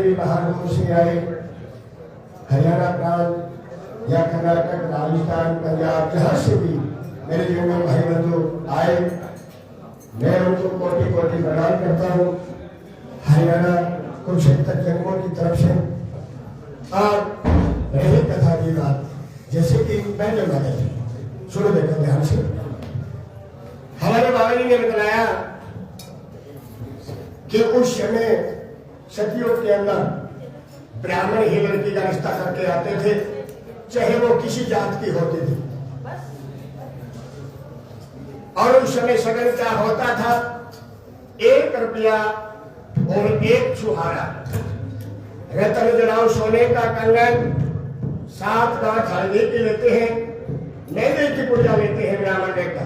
भी बाहर दूर से आए, हरियाणा प्रांत या कर्नाटक, राजस्थान, पंजाब, जहां से भी मेरे जीवन भाई बंधु आए, मैं उनको कोटि कोटि प्रणाम करता हूँ। हरियाणा कुरुक्षेत्र जंगों की तरफ से आप रही कथा की बात, जैसे कि मैं जो बताई, सुनो देखो ध्यान से। हमारे बाबा जी ने बताया कि उस समय सतयुग के अंदर ब्राह्मण ही लड़की का रिश्ता करके आते थे, चाहे वो किसी जात की होती थी। और उस समय सगन क्या होता था, 1 रुपया और 1 छुहारा, रतन जड़ाऊ सोने का कंगन, 7 गांठ हल्दी की लेते हैं, मैदे की पूजा लेते हैं ब्राह्मण देवता,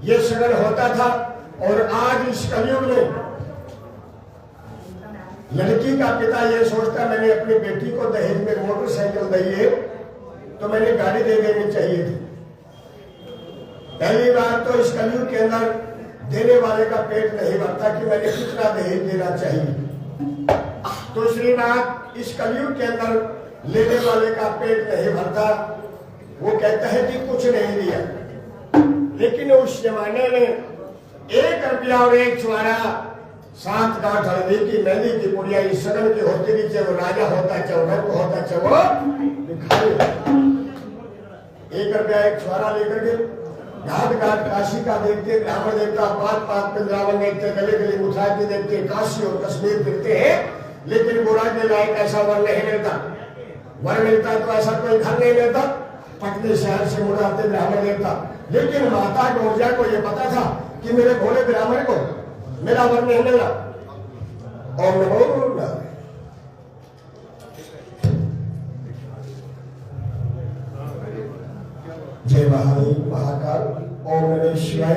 ये सगन होता था। और आज इस कलयुग में लड़की का पिता ये सोचता मैंने अपनी बेटी को दहेज में मोटरसाइकिल दी है तो मैंने गाड़ी दे देनी चाहिए थी। पहली बात तो इस कलयुग के अंदर देने वाले का पेट नहीं भरता कि मैंने कितना दहेज देना चाहिए। दूसरी बात, इस कलयुग के अंदर लेने वाले का पेट नहीं भरता, वो कहता है कि कुछ नहीं दिया। लेकिन उस जमाने में 1 रुपया और 1 छुआरा, 7 गांठ हल्दी की, मेहंदी की पुड़िया इस सगन की होती थी, चाहे वो राजा होता, चाहे वो भक्त होता, चाहे वो भिखारी होता। 1 रुपया 1 छुआरा लेकर के घाट घाट काशी का देखते, ब्राह्मण देवता 5-5 वृंदावन देखते, गले गले मुठाती देखते, काशी और कश्मीर देखते हैं, लेकिन बुरा के लायक ऐसा वर नहीं मिलता। वर मिलता तो ऐसा कोई घर नहीं मिलता, पटने शहर से मुड़ाते ब्राह्मण देवता। लेकिन माता गौरिया को यह पता था कि मेरे भोले ब्राह्मण को मेरा वर नहीं मिला। ओम नमो नारायण। जय महादेव महाकाल। ओम नमः शिवाय।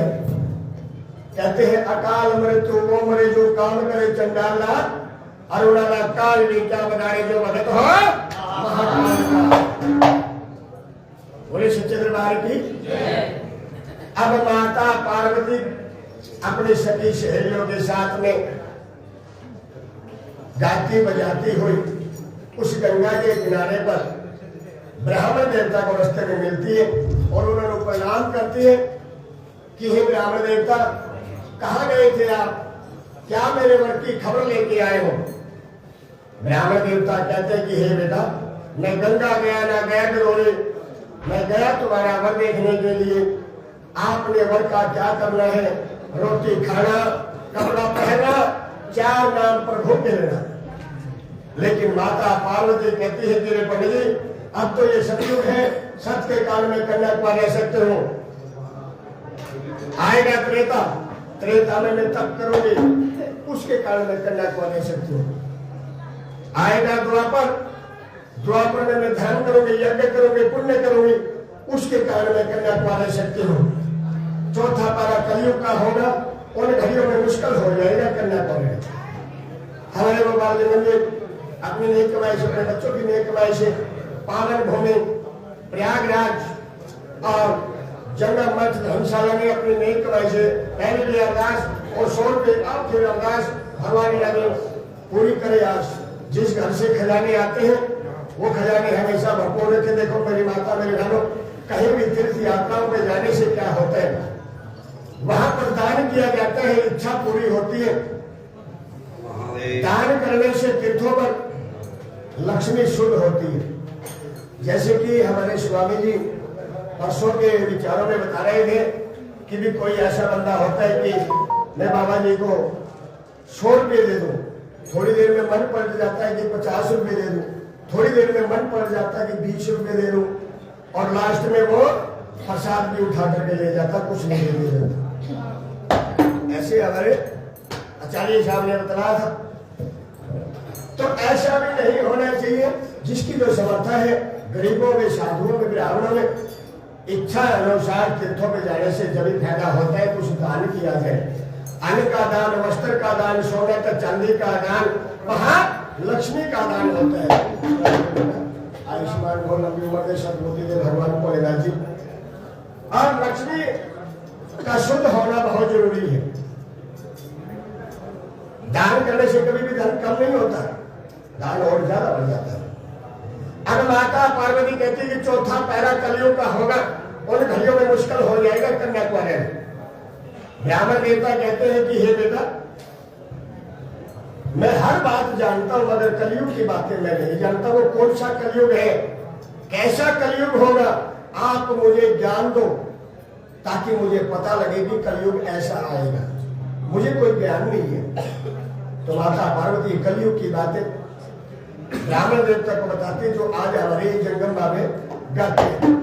कहते हैं अकाल मृत्यु वो मरे जो काम करे चंडाला, अरुणाला काल भी क्या बनाए जो भगत हो महाकाल का। बोले सच्चे दरबार की। अब माता पार्वती अपने सखी सहेलियों के साथ में गाती बजाती हुई उस गंगा के किनारे पर ब्राह्मण देवता को रास्ते में मिलती है और उन्होंने प्रणाम करती है कि हे ब्राह्मण देवता, कहाँ गए थे आप, क्या मेरे वर की खबर लेके आए हो। ब्राह्मण देवता कहते हैं कि हे बेटा, मैं गंगा गया ना गया डरोले, मैं गया तुम्हारा वर देखने के लिए। आपने वर का क्या करना है, रोटी खाना, कपड़ा पहनना, 4 नाम पर भूखे रहना। लेकिन माता पार्वती कहती है तेरे पंडित जी, अब तो ये सतयुग है, सत के काल में कन्या कुमार रह सकते हो। आएगा त्रेता, त्रेता में मैं तप करूंगी, उसके काल में कन्या कुमार रह सकते हो। आएगा द्वापर, द्वापर में मैं ध्यान करूंगी, यज्ञ करूंगी, पुण्य करूंगी, उसके कारण में कन्या कुमार रह सकते हो। चौथा पारा कलयुग का होगा, उन घड़ियों में मुश्किल हो जाएगा कन्या कुमार। हमारे बाबा जी अपनी नेक कमाई से, अपने बच्चों की नेक कमाई से पावन भूमि प्रयागराज और जंगम मठ धर्मशाला में अपनी नेक कमाई से पहले भी अरदास और 100 रुपये आप फिर अरदास भगवान लगे पूरी करे। आज जिस घर से खजाने आते हैं वो खजाने हमेशा भरपूर रखे। देखो मेरी माता मेरे घरों, कहीं भी तीर्थ यात्राओं में जाने से क्या होता है, वहां पर दान किया जाता है, इच्छा पूरी होती है। दान करने से तीर्थों पर लक्ष्मी शुद्ध होती है। जैसे कि हमारे स्वामी जी परसों के विचारों में बता रहे थे कि भी कोई ऐसा बंदा होता है कि मैं बाबा जी को 100 रुपये दे दूं, थोड़ी देर में मन पड़ जाता है कि 50 रुपये दे दूं, थोड़ी देर में मन पड़ जाता है कि 20 रुपये दे दूं, और लास्ट में वो प्रसाद भी उठा करके ले जाता, कुछ नहीं दे देता। ऐसे हमारे आचार्य साहब ने बताया था। तो ऐसा भी नहीं होना चाहिए। जिसकी जो समर्था है, गरीबों में, साधुओं में, ब्राह्मणों में, इच्छा अनुसार तीर्थों में जाने से जब भी फायदा होता है कुछ दान किया जाए। अन्न का दान, वस्त्र का दान, सोने का चांदी का दान, वहां लक्ष्मी का दान होता है। आयुष्मान भव लंबी उम्र दे सदबुद्धि दे भगवान भोलेनाथ जी। और लक्ष्मी का शुद्ध होना बहुत जरूरी है। दान करने से कभी भी धन कम नहीं होता। दान और ज्यादा बढ़ जाता है। अब माता पार्वती कहती कि चौथा पैरा कलयुग का होगा, उन घड़ियों में मुश्किल हो जाएगा कन्या कुमारी। ब्राह्मण देवता कहते हैं कि हे बेटा, मैं हर बात जानता हूं मगर कलयुग की बातें मैं नहीं जानता। वो कौन सा कलयुग है, कैसा कलयुग होगा, आप मुझे ज्ञान दो ताकि मुझे पता लगे कि कलयुग ऐसा आएगा। मुझे कोई ज्ञान नहीं है। तो माता पार्वती कलयुग की बातें ब्राह्मण देवता को बताते, जो आज हमारे जंगम में गाते हैं।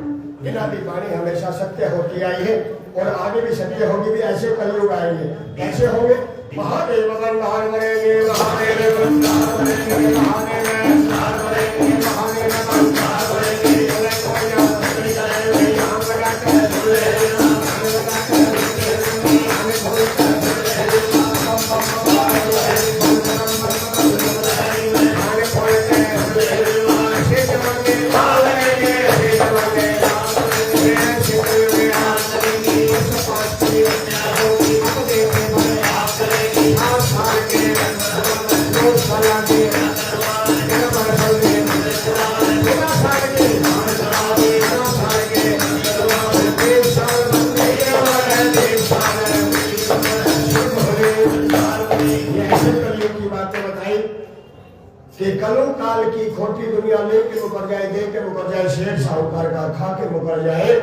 बिना भी वाणी हमेशा सत्य होती आई है और आगे भी सत्य होगी। भी ऐसे कलयुग आएंगे, कैसे होंगे? महादेव वंदन करेंगे, महादेव वंदन करेंगे, महादेव नमस्कार करेंगे, महादेव नमस्कार करेंगे। कि कलो काल की खोटी दुनिया लेके मुकर जाए, दे के मुकर जाए, शेर साहूकार का खा के मुकर जाए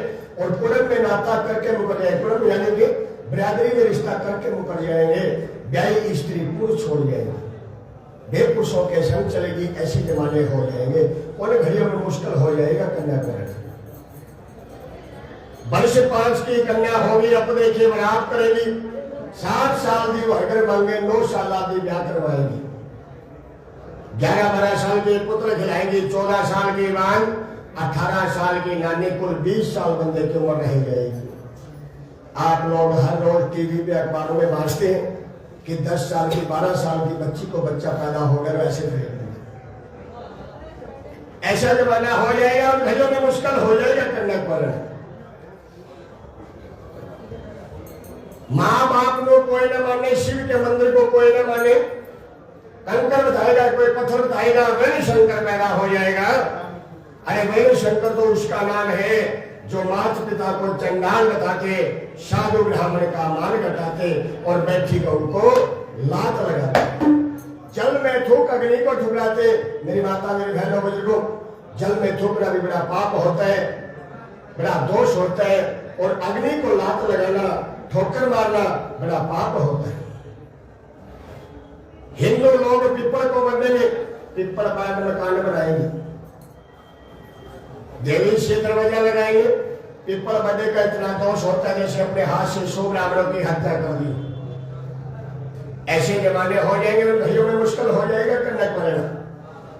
और कुड़म में नाता करके मुकर जाए। कुड़म यानी कि बिरादरी में रिश्ता करके मुकर जाएंगे। ब्याही स्त्री पुरुष छोड़ जाएंगे, बेपुरुषों के संग चलेगी, ऐसे जमाने हो जाएंगे। उन घड़ियों में मुश्किल हो जाएगा कन्या करण। वर्ष 5 की कन्या होगी, अब देखिए बरात करेगी, 7 साल दी वर्गर मांगे, 9 साल आदि ब्याह करवाएगी, 11-12 साल के पुत्र खिलाएंगी, 14 साल की बान, 18 साल की नानी, कुल 20 साल बंदे की उम्र रह जाएगी। आप लोग हर रोज टीवी पे अखबारों में बांटते हैं कि 10 साल की 12 साल की बच्ची को बच्चा पैदा हो गया, ऐसे ऐसा जमाना हो जाएगा और घरों में मुश्किल हो जाएगा कन्या करण। माँ बाप को कोई न माने, शिव के मंदिर को कोई न माने, कंकर बताएगा, कोई पत्थर बताएगा, वेणु शंकर पैदा हो जाएगा। अरे वेणु शंकर तो उसका नाम है जो माता पिता को चंडाल बताते, साधु ब्राह्मण का मान घटाते और बैठी गौ को लात लगाते, जल में थूक अग्नि को ठुकराते। मेरी माता मेरे बहनों बुजुर्गों, जल में थूकना भी बड़ा पाप होता है, बड़ा दोष होता है, और अग्नि को लात लगाना, ठोकर मारना बड़ा पाप होता है। हिंदू लोग पिपल को बदलेंगे, पिपल बाद मकान बनाएंगे, देवी से दरवाजा लगाएंगे। पिपल बदे का इतना दोष होता है जैसे अपने हाथ से 100 ब्राह्मणों की हत्या कर दी। ऐसे जमाने हो जाएंगे तो भाइयों में मुश्किल हो जाएगा करना पड़ेगा।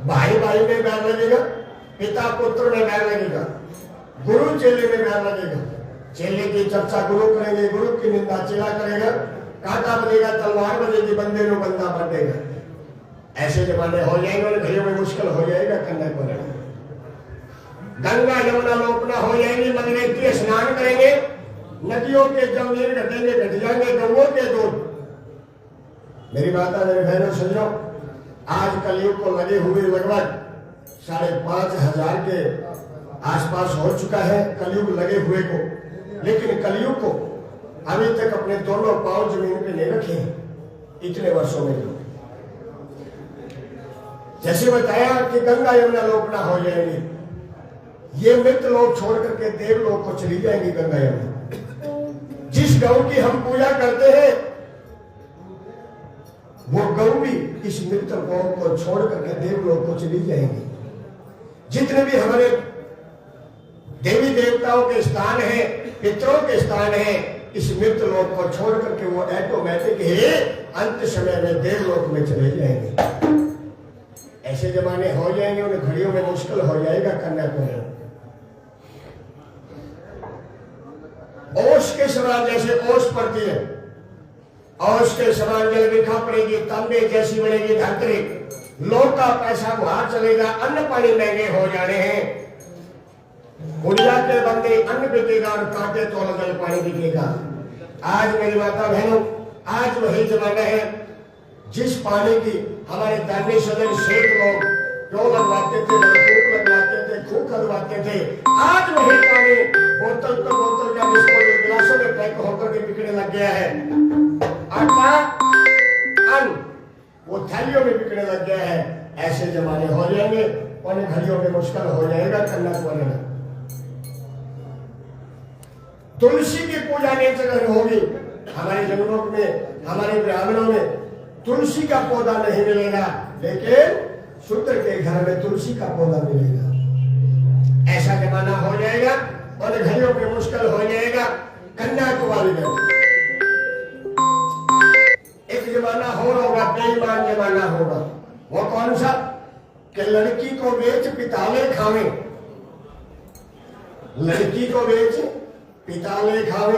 भाई भाई में बैर लगेगा, पिता पुत्र में बैर लगेगा, गुरु चेले में बैर लगेगा। चेले की चर्चा गुरु करेंगे, गुरु की निंदा चेला करेगा, कांटा बनेगा, तलवार बनेगी, बंदे नो बंदा बनेगा। ऐसे जमाने हो जाएंगे और भाइयों में मुश्किल हो जाएगा करना पड़ेगा। गंगा यमुना लोकना हो जाएंगी, मंगलेती स्नान करेंगे, नदियों के जमीन घटेंगे, घट जाएंगे गौओं के दूध। मेरी माता मेरे बहनों सुनो, आज कलयुग को लगे हुए लगभग 5,500 के आसपास हो चुका है कलयुग लगे हुए को, लेकिन कलयुग को अभी तक अपने दोनों पांव जमीन पे नहीं रखे इतने वर्षों में। जैसे बताया कि गंगा यमुना लोकना हो जाएंगी, ये मृत लोग छोड़ करके देव लोग को चली जाएंगी गंगा यमुना। जिस गौ की हम पूजा करते हैं वो गौ भी इस मृत गौ को छोड़ करके देव लोग को चली जाएंगी। जितने भी हमारे देवी देवताओं के स्थान है, पितरों के स्थान है, इस मृत लोक को छोड़ करके वो ऑटोमेटिक ही अंत समय में देवलोक में चले जाएंगे। ऐसे जमाने हो जाएंगे, उन घड़ियों में मुश्किल हो जाएगा करना पड़ेगा। ओस के समान जैसे ओस पड़ती है, ओस के समान जल बिखा पड़ेगी, तांबे जैसी बनेगी धरती, लोग का पैसा बाहर चलेगा, अन्न पानी महंगे हो जाने हैं। गुड़िया के बंदे अन्न बिकेगा और कांटे तोड़ जल पानी बिकेगा। आज मेरी माता बहनों, आज वही जमाना है जिस पानी की हमारे दानी सदन शेख लोग क्यों लगवाते थे, नलकूप लगवाते थे, खूह लगवाते थे, आज वही पानी बोतल तो बोतल का गिलासों में पैक होकर के बिकने लग गया है। आटा अन्न वो थैलियों में बिकने लग गया है। ऐसे जमाने हो जाएंगे, उन घड़ियों में मुश्किल हो जाएगा कन्याकुमारी में। तुलसी की पूजा नहीं जगह होगी हमारे जंगलों में, हमारे ब्राह्मणों में तुलसी का पौधा नहीं मिलेगा, लेकिन शूद्र के घर में तुलसी का पौधा मिलेगा। ऐसा जमाना हो जाएगा और घड़ियों में मुश्किल हो जाएगा। कन्याकुमारी में एक जमाना होगा, बेईमान जमाना होगा। वो कौन सा? कि लड़की को बेच पिताले खावे, लड़की को बेच पिताले खावे,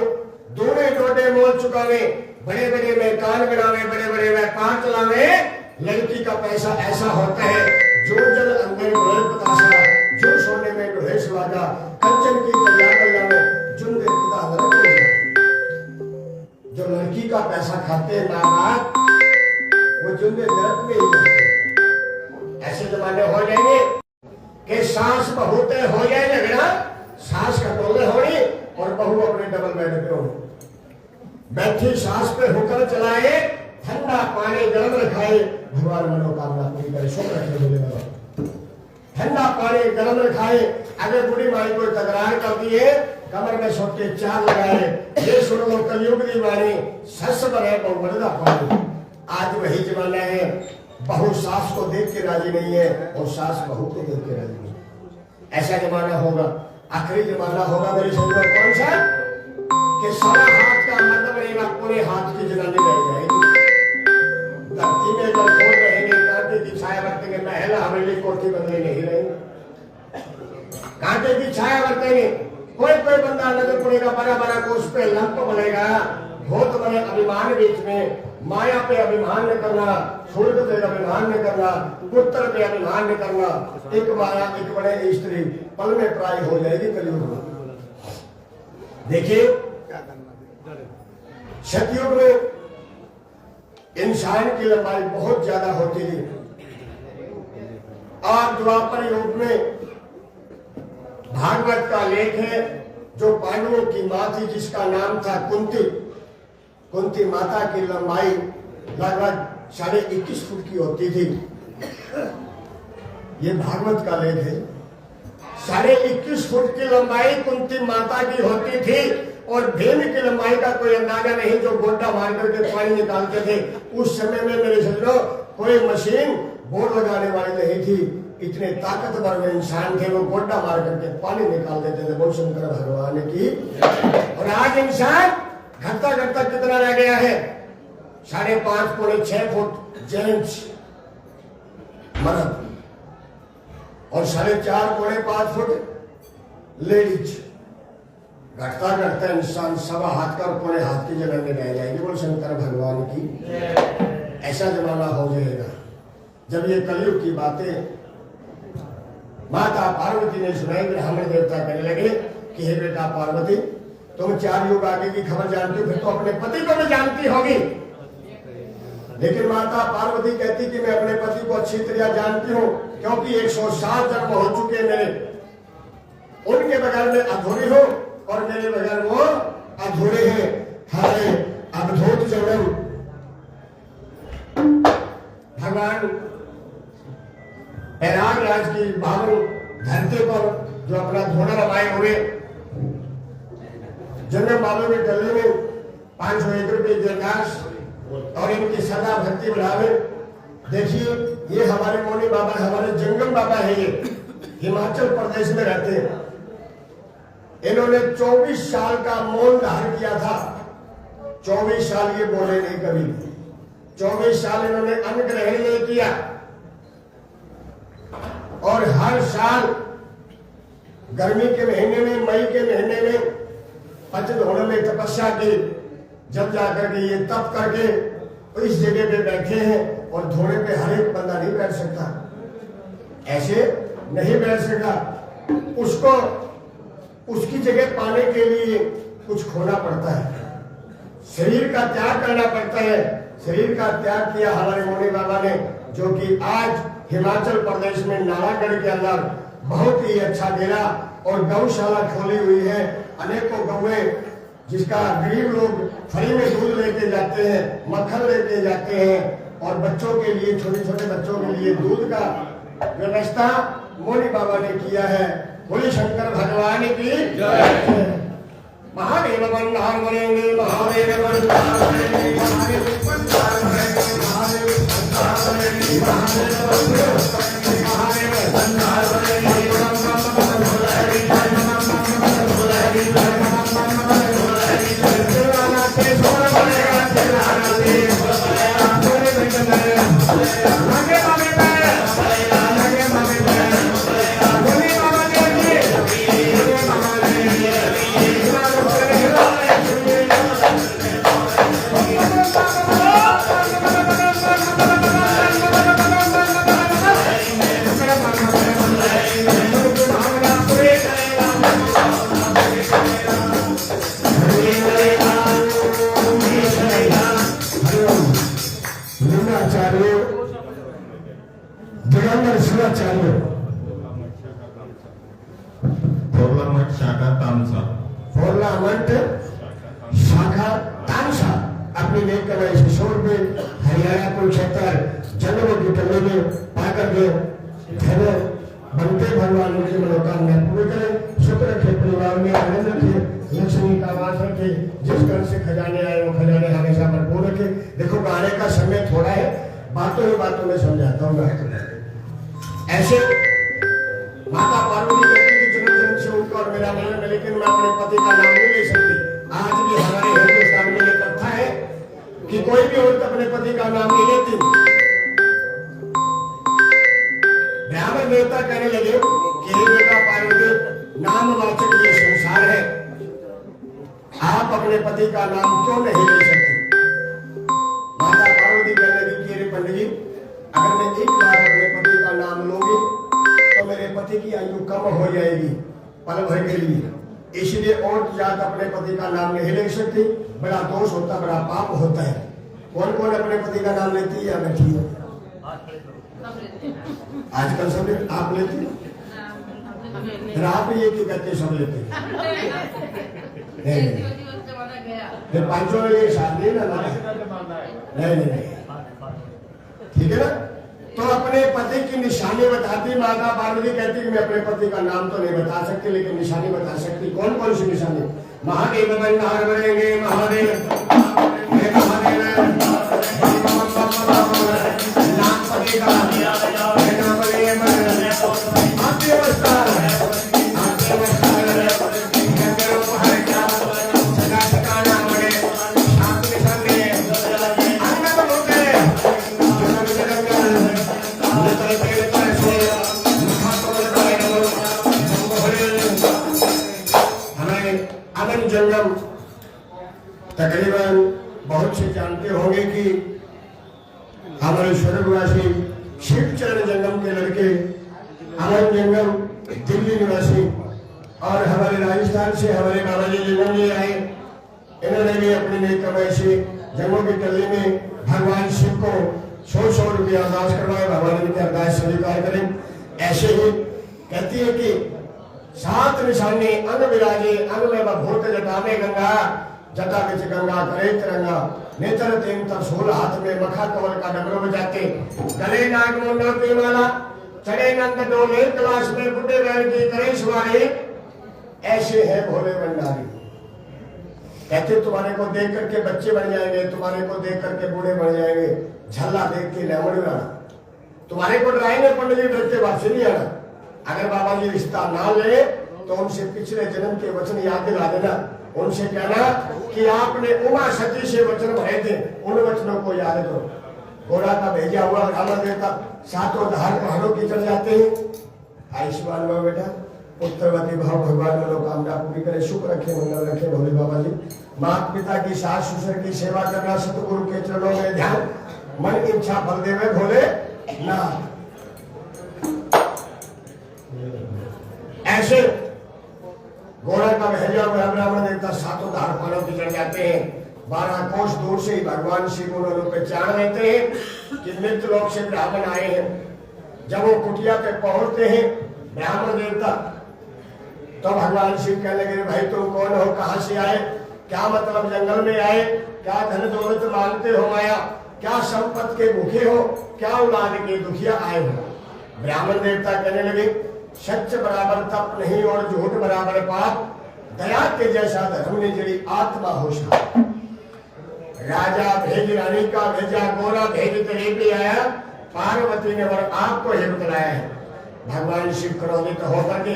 दोने डोडे मोल चुकावे, बड़े बड़े मकान बनावे, बड़े बड़े व्यापार चलावे। लड़की का पैसा ऐसा होता है, जो जल अंदर बतासा, जो सोने में ढोए सुहागा, कंचन की कल्या कल्यावे, जुंदे पिता नरक होगा। जो लड़की का पैसा खाते हैं माँ बाप, वो जुंदे नरक में ही जाते। ऐसे जमाने हो जाएंगे कि सास बहू तय हो जाए झगड़ा, सास कटोले होनी और बहू अपने डबल बेड पे हो बैठी, सास पे हुक्म चलाए, ठंडा पानी गर्म रखाए, भगवान मनोकामना पूरी करे, सुख रखे बोले बाबा। ठंडा पानी गर्म रखाए, अगर बुढ़ी माई को तकरार करती है, कमर में सोट के चार लगाए, ये सुन लो कलयुग की वाणी, सस बने बहु बड़दा पानी। आज वही जमाना है, बहू सास को देख के राजी नहीं है और सास बहू को देख के राजी नहीं। ऐसा जमाना होगा, आखिरी जमाना होगा मेरे समझो कौन सा? कि सारा हाथ का मर्द बनेगा, पूरे हाथ की जनानी रह जाएगी। धरती में जब खोल रहेंगे, कांटे की छाया बरतेंगे, महला हवेली कोठी बदले नहीं रहेंगे, कांटे की छाया बरतेंगे। कोई कोई बंदा नजर पड़ेगा, बड़ा बड़ा कोस पे लंप बनेगा, बहुत बड़े अभिमान बीच में, माया पे अभिमान न करना, स्वर्ग पे अभिमान न करना, पुत्र पे अभिमान न करना। एक माया एक बड़े स्त्री पल में प्राय हो जाएगी कलयुग में। देखिए सतयुग में इंसान की लंबाई बहुत ज्यादा होती थी, और द्वापर युग में भागवत का लेख है, जो पांडवों की मां थी जिसका नाम था कुंती, कुंती माता की लंबाई लगभग 21.5 फुट की होती थी। ये भागवत का लेख है। 21.5 फुट की लंबाई कुंती माता की होती थी, और भीम की लंबाई का कोई अंदाजा नहीं, जो गोड्डा मार करके पानी निकालते थे। उस समय में मेरे समझो कोई मशीन बोर लगाने वाली नहीं थी, इतने ताकतवर इंसान थे, वो गोड्डा मार करके पानी निकाल देते थे। बोल शंकर भगवान की। और आज इंसान घटता घटता कितना रह गया है? 5.5 पौने 6 फुट जेंट्स मर्द, और 4.5 पौने 5 फुट लेडीज। घटता घटता इंसान 1.25 हाथ का और पौने हाथ की जगह में रह जाएगी। बोल शंकर भगवान की। ऐसा जमाना हो जाएगा जब ये कलयुग की बातें माता पार्वती ने सुनाई। ब्राह्मण देवता कहने लगे कि हे बेटा पार्वती, तुम 4 युग आगे की खबर जानती हो, फिर तो अपने पति को भी जानती होगी। लेकिन माता पार्वती कहती कि मैं अपने पति को अच्छी तरह जानती हूँ, क्योंकि 107 जन्म हो चुके मेरे, उनके बगैर मैं अधूरी हूँ और मेरे बगैर वो अधूरे हैं। हमारे अवधूत जन्म भगवान प्रयागराज की बाबू धरती पर जो अपना घोड़ा रवाए हुए, जन्म बाबू के गले में 500 एकड़ की जयकाश और इनकी सदा भक्ति बढ़ावे। देखिए ये हमारे मौनी बाबा, हमारे जंगम बाबा है, ये हिमाचल प्रदेश में रहते हैं। इन्होंने 24 साल का मौन धारण किया था। 24 साल ये बोले नहीं कभी, 24 साल इन्होंने अन्न ग्रहण नहीं किया, और हर साल गर्मी के महीने में, मई के महीने में पंचदोड़ में तपस्या की। जब जाकर के ये तप करके तो इस जगह पे बैठे हैं, और घोड़े पे हर एक बंदा नहीं बैठ सकता, ऐसे नहीं बैठ सकता। उसको उसकी जगह पाने के लिए कुछ खोना पड़ता है, शरीर का त्याग करना पड़ता है। शरीर का त्याग किया हमारे मोनी बाबा ने, जो कि आज हिमाचल प्रदेश में नालागढ़ के अंदर बहुत ही अच्छा डेरा और गौशाला खोली हुई है। अनेकों गौएं जिसका गरीब लोग फ्री में दूध लेके जाते हैं, मक्खन लेके जाते हैं, और बच्चों के लिए, छोटे छोटे बच्चों के लिए दूध का व्यवस्था मोनी बाबा ने किया है। बोले शंकर भगवान की जय। महादेव बंधार बनेंगे, महादेव बंधार बनेंगे, महादेव बंधार बनेंगे, महादेव बंधार बनेंगे, महादेव बंधार बनेंगे। शाखा तानसा अपनी नेक कमाई से 100 रुपये हरियाणा कुरुक्षेत्र जंगलों की टल्ले में पाकर के बनते भगवान उनकी मनोकामना पूरी करें। शुक्र रखे, परिवार में आनंद रखे, लक्ष्मी का वास रखे, जिस घर से खजाने आए वो खजाने हमेशा भरपूर रखे। देखो गाने का समय थोड़ा है, बातों ही बातों में समझाता हूँ। ऐसे माता पार्वती कहती थी जन्म जन्म से उनका और मेरा मिलन है, लेकिन मैं अपने पति का नाम नहीं ले सकती। आज भी हमारे हिंदुस्तान में ये प्रथा है कि कोई भी औरत अपने पति का नाम नहीं लेती। ब्राह्मण देवता कहने लगे कि हे बेटा पार्वती, नामवाचक ये संसार है, आप अपने पति का नाम क्यों नहीं ले सकती? माता पार्वती कहने लगी कि पंडित जी, अगर मैं एक बार अपने पति का नाम लूंगी तो मेरे पति की आयु कम हो जाएगी पल भर के लिए, इसलिए और जात अपने पति का नाम नहीं ले सकती। बड़ा दोष होता, बड़ा पाप होता है। कौन कौन अपने पति का नाम लेती है या बैठी है? आजकल सब आप लेते हैं, आप ये की कहते सब लेते हैं। फिर पांचों में ये शादी ना नहीं, ठीक है ना? तो अपने पति की निशानी बताती माता पार्वती कहती कि मैं अपने पति का नाम तो नहीं बता सकती, लेकिन निशानी बता सकती। कौन कौन सी निशानी? महादेव बंधार बनेंगे, महादेव जंगम तकरीबन बहुत से जानते होंगे कि हमारे स्वर्गवासी शिवचरण जंगम के लड़के अमन जंगम दिल्ली निवासी और हमारे राजस्थान से हमारे बाबा जी जंगम जी आए। इन्होंने भी अपनी नेक कमाई से जंगलों की टल्ली में भगवान शिव को 100 रुपया अरदास करवाए। भगवान इनकी अरदास स्वीकार करें। ऐसे ही कहती है कि 7 निशानी अंग विराजे, अंग में भूत जटा में गंगा, जटा बिच गंगा करे तिरंगा, नेत्र तीन त्रिशूल हाथ में मखा कमल का डमरू बजाते, गले नाग मुंडा पे माला, चढ़े नंद डोले क्लास में बुढ़े बैल की करे सवारी। ऐसे है भोले भंडारी। कहते तुम्हारे को देख करके बच्चे बन जाएंगे, तुम्हारे को देख करके बूढ़े बन जाएंगे, झल्ला देख के लवड़ उड़ाना, तुम्हारे को डराएंगे पंडित जी, डरते वापसी नहीं आना। अगर बाबा जी रिश्ता ना ले तो उनसे पिछले जन्म के वचन याद दिला देना। उनसे कहना कि आपने उमा सती से वचन भरे थे, उन वचनों को याद करो। घोड़ा का भेजा हुआ रावण देवता 7 धार पहाड़ों की चढ़ जाते हैं। आयुष्मान हुआ बेटा, पुत्रवती भाव भगवान मनोकामना पूरी करे, सुख रखे, मंगल रखे भोले बाबा जी। माता पिता की, सास ससुर की सेवा करना, सतगुरु के चरणों में ध्यान, मन इच्छा फल देवे भोले ना। ऐसे घोड़ा का भेजा हुआ ब्राह्मण देवता 7 धार पहाड़ों की चढ़ जाते हैं। 12 कोस दूर से ही भगवान शिव उन्होंने पहचान लेते हैं कि मृत लोक से ब्राह्मण आए हैं। जब वो कुटिया पे पहुंचते हैं ब्राह्मण देवता, तो भगवान शिव कहने लगे, भाई तुम कौन हो, कहां से आए, क्या मतलब जंगल में आए, क्या धन दौलत मांगते हो माया, क्या संपत्ति के भूखे हो, क्या औलाद के दुखिया आए हो। ब्राह्मण देवता कहने लगे, सच बराबर तप नहीं और झूठ बराबर पाप, दया के जैसा धर्म ने जड़ी आत्मा होश। राजा भेज रानी का भेजा, गोरा भेज तेरे पे आया, पार्वती ने वर आपको ही बतलाया है। भगवान शिव क्रोधित होकर के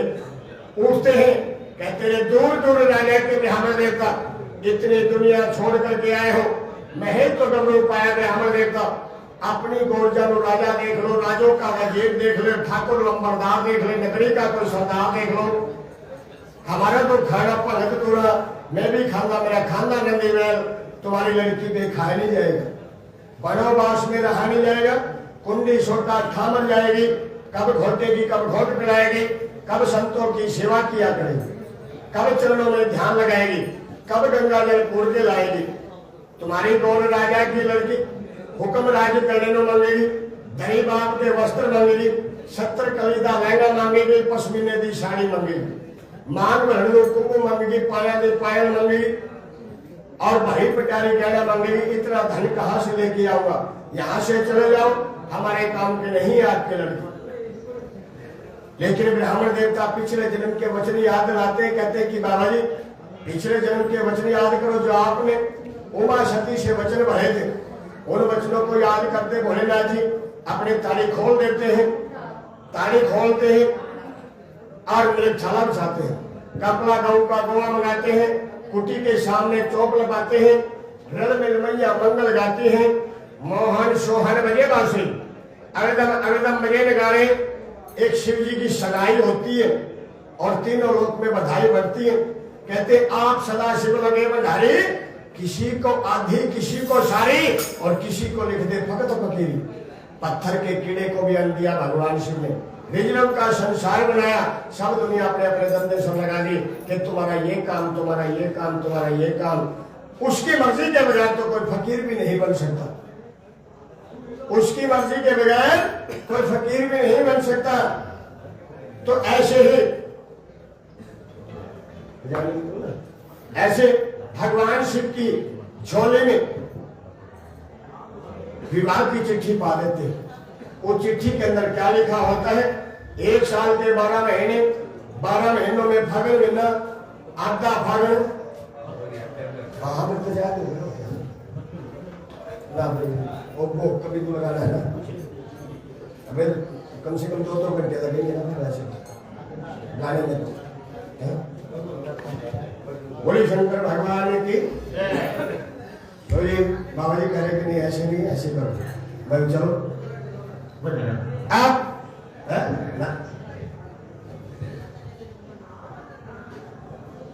उठते हैं, कहते हैं दूर दूर राजा के ब्राह्मण देवता, इतनी दुनिया छोड़ करके आए हो, मैं तो डबरू पाया ब्राह्मण देवता, अपनी गोरजन राजा देख लो, राजों का वजीर देख लो, ठाकुर लंबरदार देख लो, नगरी का कोई सरदार देख लो, हमारा तो खाना पलक तोड़ा, मैं भी खाऊंगा, मेरा खानदान नंदी बैल, तुम्हारी लड़की पे खाया नहीं जाएगा, वनवास में रहा नहीं जाएगा, कुंडी सोटा खा मर जाएगी, कब घोटेगी, कब घोट पिलाएगी, कब संतों की सेवा किया करेगी, कब चरणों में ध्यान लगाएगी, कब गंगा जल पूर के लाएगी। तुम्हारी गौर राजा की लड़की हुक्म राज करने को मांगेगी, धनी बाप के वस्त्र मांगेगी, 70 कलीदा लहंगा मांगेगी, पश्मीने दी साड़ी मांगेगी, मांग भरण को कुंकू मांगेगी, पाया दे पायल मांगेगी और भाई पटारी गहना मांगेगी। इतना धन कहाँ से लेके आऊंगा, यहाँ से चले जाओ, हमारे काम के नहीं आपके लड़के। लेकिन ब्राह्मण देवता पिछले जन्म के वचन याद लाते हैं, कहते हैं कि बाबा जी पिछले जन्म के वचन याद करो, जो आपने उमा सती से वचन भरे थे, उन वचनों को याद करते भोलेनाथ जी अपने ताली खोल देते हैं, ताली खोलते हैं और मेरे छाला बिछाते हैं, कपड़ा गऊ का गोवा मंगाते हैं, कुटी के सामने चौक लगाते हैं, रण में मैया मंगल गाती हैं, मोहन सोहन बजे बांसुरी, अगदम अगदम बजे नगाड़े। एक शिव जी की सगाई होती है और तीनों लोक में बधाई बढ़ती है। कहते आप सदा शिव लगे बधारी, किसी को आधी किसी को सारी और किसी को लिख दे फकत फकीरी। पत्थर के कीड़े को भी अन्न दिया भगवान शिव ने, विजलम का संसार बनाया, सब दुनिया अपने अपने धंधे से लगा दी कि तुम्हारा ये काम, तुम्हारा ये काम, तुम्हारा ये काम। उसकी मर्जी के बगैर तो कोई फकीर भी नहीं बन सकता, उसकी मर्जी के बगैर कोई फकीर भी नहीं बन सकता। तो ऐसे भगवान शिव की झोले में विवाह की चिट्ठी पा देते। वो चिट्ठी के अंदर क्या लिखा होता है, 1 साल के 12 महीने, 12 महीनों में फागुन महीना, आधा फागुन वो कभी तो लगाना है ना, अबे कम से कम 2 घंटे लगेंगे ना वैसे गाने में। बोले शंकर भगवान की। तो ये बाबा जी कह रहे कि नहीं ऐसे नहीं, ऐसे करो, भाई चलो आप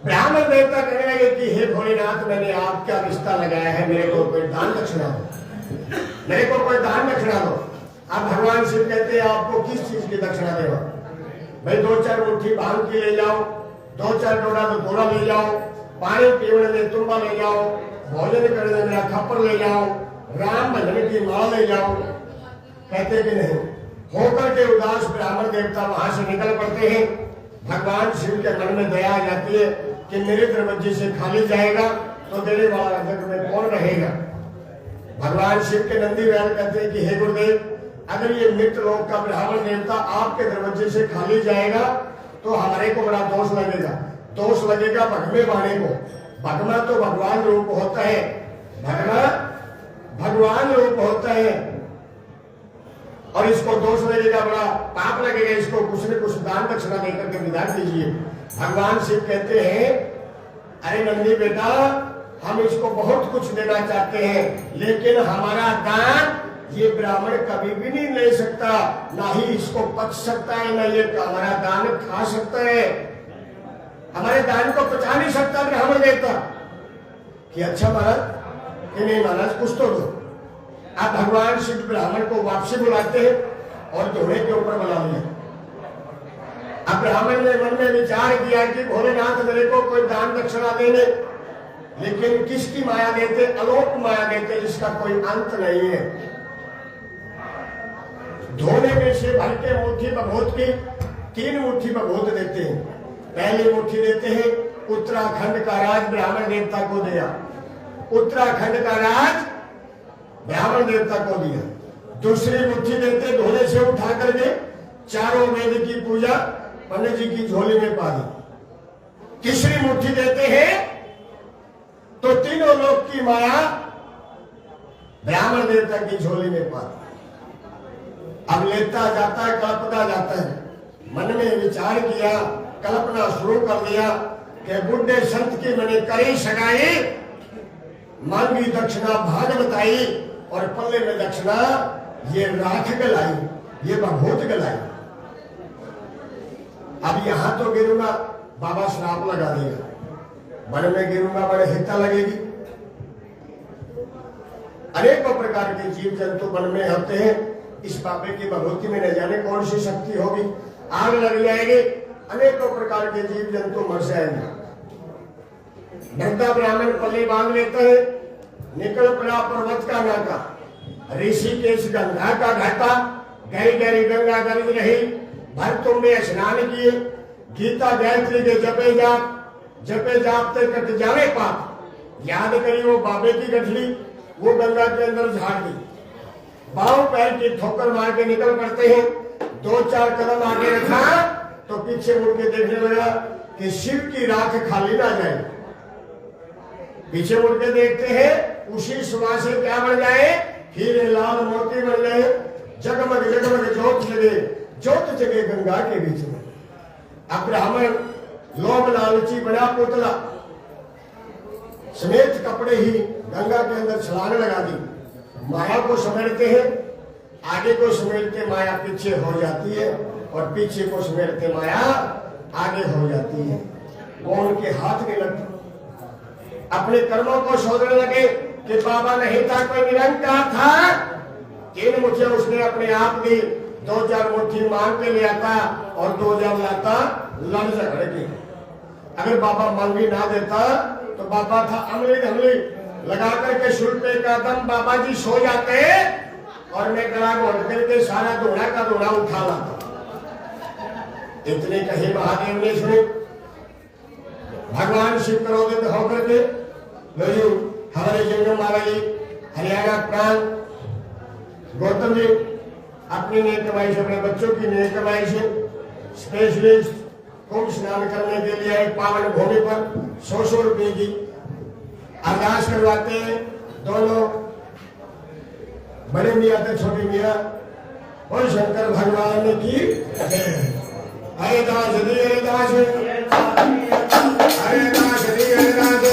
ब्राह्मण देवता कहने लगे कि हे भोलेनाथ, मैंने आपका रिश्ता लगाया है, मेरे को कोई दान दक्षिणा दो, मेरे को कोई दान दक्षिणा दो। अब भगवान शिव कहते हैं आपको किस चीज की दक्षिणा देगा, भाई 2-4 मुट्ठी भांग की ले जाओ, 2-4 डोडा तो थोड़ा ले जाओ, पानी पीने में तुम्बा ले जाओ, भोजन करने में मेरा खप्पर ले जाओ, राम भजन की माला ले जाओ। कहते कि नहीं, होकर के उदास ब्राह्मण देवता वहां से निकल पड़ते हैं। भगवान शिव के मन में दया आ जाती है कि मेरे दरवाजे से खाली जाएगा तो देने वाला जग में कौन रहेगा। भगवान शिव के नंदी बैल कहते हैं कि हे गुरुदेव, अगर ये मृत लोक का ब्राह्मण देवता आपके दरवाजे से खाली जाएगा तो हमारे को बड़ा दोष लगेगा। दोष लगेगा भगमे वाणे को। भगमा तो भगवान रूप होता है, भगमा भगवान रूप होता है और इसको दोष लगेगा, बड़ा पाप लगेगा, इसको कुछ न कुछ दान दक्षिणा देकर के विदा कीजिए। भगवान शिव कहते हैं अरे नंदी बेटा, हम इसको बहुत कुछ देना चाहते हैं, लेकिन हमारा दान ये ब्राह्मण कभी भी नहीं ले सकता, ना ही इसको पच सकता है, ना ये हमारा दान खा सकता है। हमारे दान को पचा नहीं सकता ब्राह्मण देवता कि अच्छा महाराज कि नहीं महाराज कुछ तो दो। आप भगवान शिव ब्राह्मण को वापसी बुलाते हैं और घोड़े के ऊपर बुला लिया। अब ब्राह्मण ने मन में विचार किया कि भोलेनाथ मेरे को कोई दान दक्षिणा देने लेकिन किसकी माया देते? अलोक माया देते, जिसका कोई अंत नहीं है। धोने में से भर के मुट्ठी बभूत की 3 मुट्ठी बभूत देते हैं। पहली मुट्ठी देते हैं उत्तराखंड का राज ब्राह्मण देवता को दिया, उत्तराखंड का राज ब्राह्मण देवता को दिया। दूसरी मुट्ठी देते धोने से उठा करके चारों वेद की पूजा पंडित जी की झोली में पा दी। तीसरी मुट्ठी देते हैं तो तीनों लोक की माया ब्राह्मण देवता की झोली में पा दी। अब लेता जाता है, कल्पता जाता है, मन में विचार किया, कल्पना शुरू कर दिया कि बुढ़े संत की मैंने करी सगाई, मांगी दक्षिणा भाग बताई और पल्ले में दक्षिणा ये राख गलाई, ये बभूत गलाई। अब यहां तो गिरूंगा बाबा श्राप लगा देगा, मन में गिरूंगा बड़े हिता लगेगी। अनेकों प्रकार के जीव जंतु मन में होते हैं। इस बाबे की भगवती में न जाने कौन सी शक्ति होगी, आग लग जाएगी, अनेकों प्रकार के जीव जंतु मर जाएंगे। डरता ब्राह्मण पल्ली बांध लेता है, निकल पड़ा पर्वत का नाका, ऋषिकेश गंगा का घाटा, गहरी गहरी गंगा गरज रही, भर तुमने स्नान किए, गीता गायत्री के जपे जाप ते कट जावे पाप। याद करी वो बाबे की गठली, वो गंगा के अंदर झाड़ दी, पांव पैर की ठोकर मार के निकल पड़ते हैं। 2-4 कदम आगे रखा तो पीछे मुड़ के देखने लगा कि शिव की राख खाली ना जाए। पीछे मुड़ के देखते हैं उसी सुबह से क्या बन जाए? हीरे लाल मोती बन जाए, जगमग जगमग जोत जगे गंगा के बीच में। अब ब्राह्मण लोभ लालची बड़ा पुतला समेत कपड़े ही गंगा के अंदर छलांग लगा दी। माया को समेटते हैं, आगे को समेटते माया पीछे हो जाती है और पीछे को समेटते माया आगे हो जाती है। वो उनके हाथ में लगता, अपने कर्मों को सोचने लगे कि बाबा नहीं था, कोई निरंकार था। 3 मुट्ठियां उसने अपने आप दी, 2-4 मुट्ठी मांग के ले आता और 2 लाता लड़ झगड़ के। अगर बाबा मांगी ना देता तो बाबा था अमली धमली लगा करके शुल पे का दम बाबा जी सो जाते और मैं गला घोट करके सारा दोड़ा का दोड़ा उठा लाता। इतने कहे महादेव ने सुने, भगवान शिव क्रोधित होकर के लो हमारे जंगम बाबा जी हरियाणा प्रांत गौतम जी अपनी नई कमाई से, अपने बच्चों की नई कमाई से स्पेशलिस्ट कुंभ स्नान करने के लिए एक पावन भूमि पर 100 रुपए की अरदास करवाते हैं। दोनों बड़े मियाँ थे छोटे मियाँ और शंकर भगवान की हरे दास हरे हरे दास हरे दास हरे दास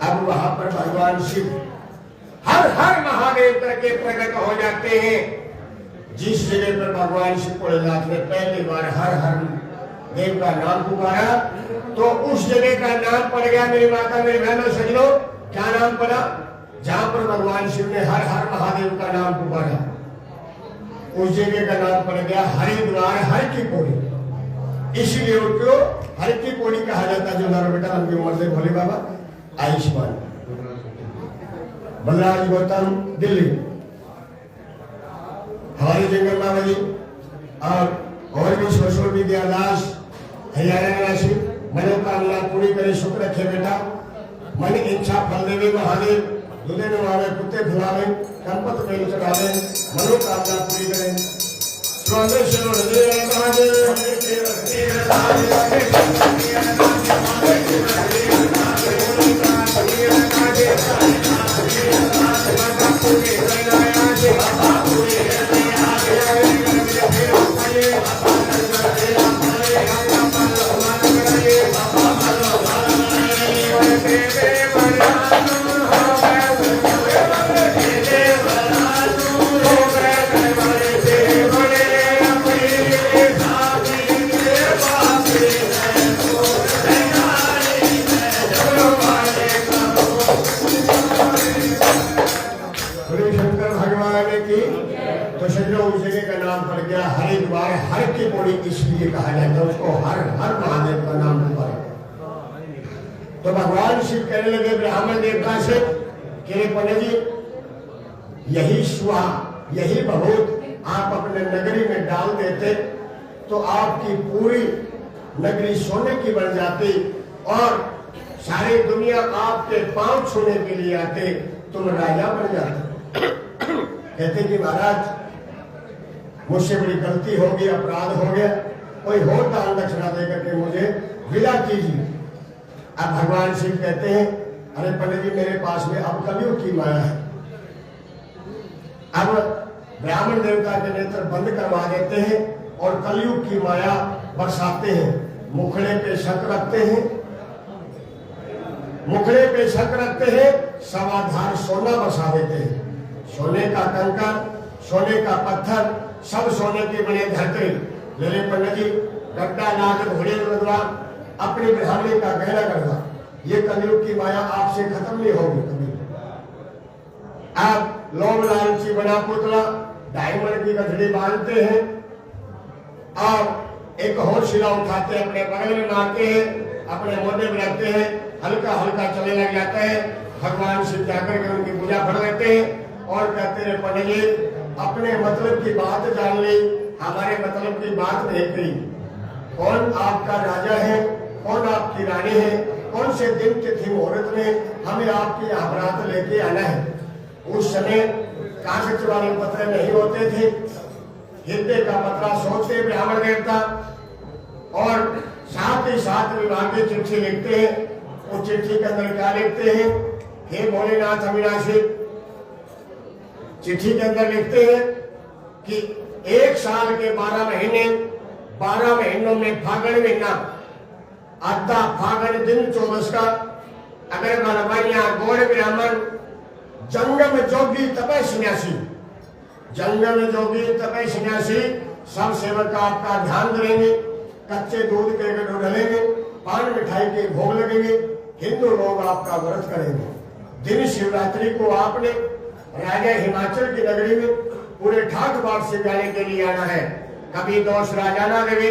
अब वहां पर भगवान शिव हर हर महादेव करके प्रकट हो जाते हैं। जिस जगह पर भगवान शिव भोलेनाथ ने पहली बार हर हर देव का नाम पुकारा तो उस जगह का नाम पड़ गया, मेरी माता मेरी बहनों सजनों, क्या नाम पड़ा? जहां पर भगवान शिव ने हर हर महादेव का नाम पुकारा उस जगह का नाम पड़ गया हरिद्वार हर की पौड़ी। इसीलिए उनको हर की पौड़ी कहा जाता है। जो नारा बेटा उनकी उम्र से भोले बाबा आयुष्मान बलराज गौतम दिल्ली हमारे जंगल बाबा जी और और भी सोशल मीडिया दास हरियाणा राशि मनोकामना पूरी करे सुख रखे बेटा मन इच्छा फल देवे महादेव दूधे नवावे कुत्ते खिलावे कंपत मेल चढ़ावे मनोकामना पूरी करे स्वामेश्वर देव हरिद्वार हर की पौड़ी इसलिए कहा जाता है उसको हर हर महादेव का नाम पर। तो भगवान शिव कहने लगे ब्राह्मण देवता से कि पंडित जी यही सुहा यही बहुत आप अपने नगरी में डाल देते तो आपकी पूरी नगरी सोने की बन जाती और सारी दुनिया आपके पांव छूने के लिए आते तुम राजा बन जाते। कहते कि महाराज मुझसे बड़ी गलती हो गई अपराध हो गया कोई और दान दक्षिणा देकर के मुझे विदा कीजिए। अब भगवान शिव कहते हैं अरे पंडित जी मेरे पास में अब कलयुग की माया है। अब ब्राह्मण देवता के नेत्र बंद करवा देते हैं और कलयुग की माया बरसाते हैं। मुखड़े पे शक रखते हैं मुखड़े पे शक रखते हैं सवाधार सोना बरसा देते हैं। सोने का कंकड़ सोने का पत्थर सब सोने के बने धरते ले पंडित जी गड्ढा नाग घोड़े लगवा अपनी ब्राह्मणी का गहना करवा ये कलयुग की माया आपसे खत्म नहीं होगी कभी। आप लोभ लालची बना पुतला डायमंड की गठड़ी बांधते हैं और एक और शिला उठाते हैं अपने बगल में मारते हैं अपने मोढे में रखते हैं हल्का हल्का चलने लग जाता है। भगवान शिव जाकर के उनकी पूजा कर देते हैं और कहते हैं पंडित जी अपने मतलब की बात जान ली हमारे मतलब की बात नहीं कही। कौन आपका राजा है कौन आपकी रानी है कौन से दिन तिथि मुहूर्त में हमें आपकी अपराध लेके आना है। उस समय कागज वाले पत्र नहीं होते थे हृदय का पत्रा सोचते ब्राह्मण देवता और साथ ही साथ विवाह की चिट्ठी लिखते हैं। उस चिट्ठी के अंदर क्या लिखते हैं हे भोलेनाथ अविनाशी चिट्ठी के अंदर लिखते हैं कि 1 साल के 12 महीने 12 महीनों में फागण महीना आधा फागण दिन 24 का अगर बनवाइया गोड़ ब्राह्मण जंगम जोगी तपय सन्यासी जंगम जोगी तपय सन्यासी सब सेवक आपका ध्यान करेंगे कच्चे दूध के ढलेंगे पान मिठाई के भोग लगेंगे हिंदू लोग आपका व्रत करेंगे। दिन शिवरात्रि को आपने राजा हिमाचल की नगरी में पूरे ठाक बाट से जाने के लिए आना है। कभी दोष राजा ना देवे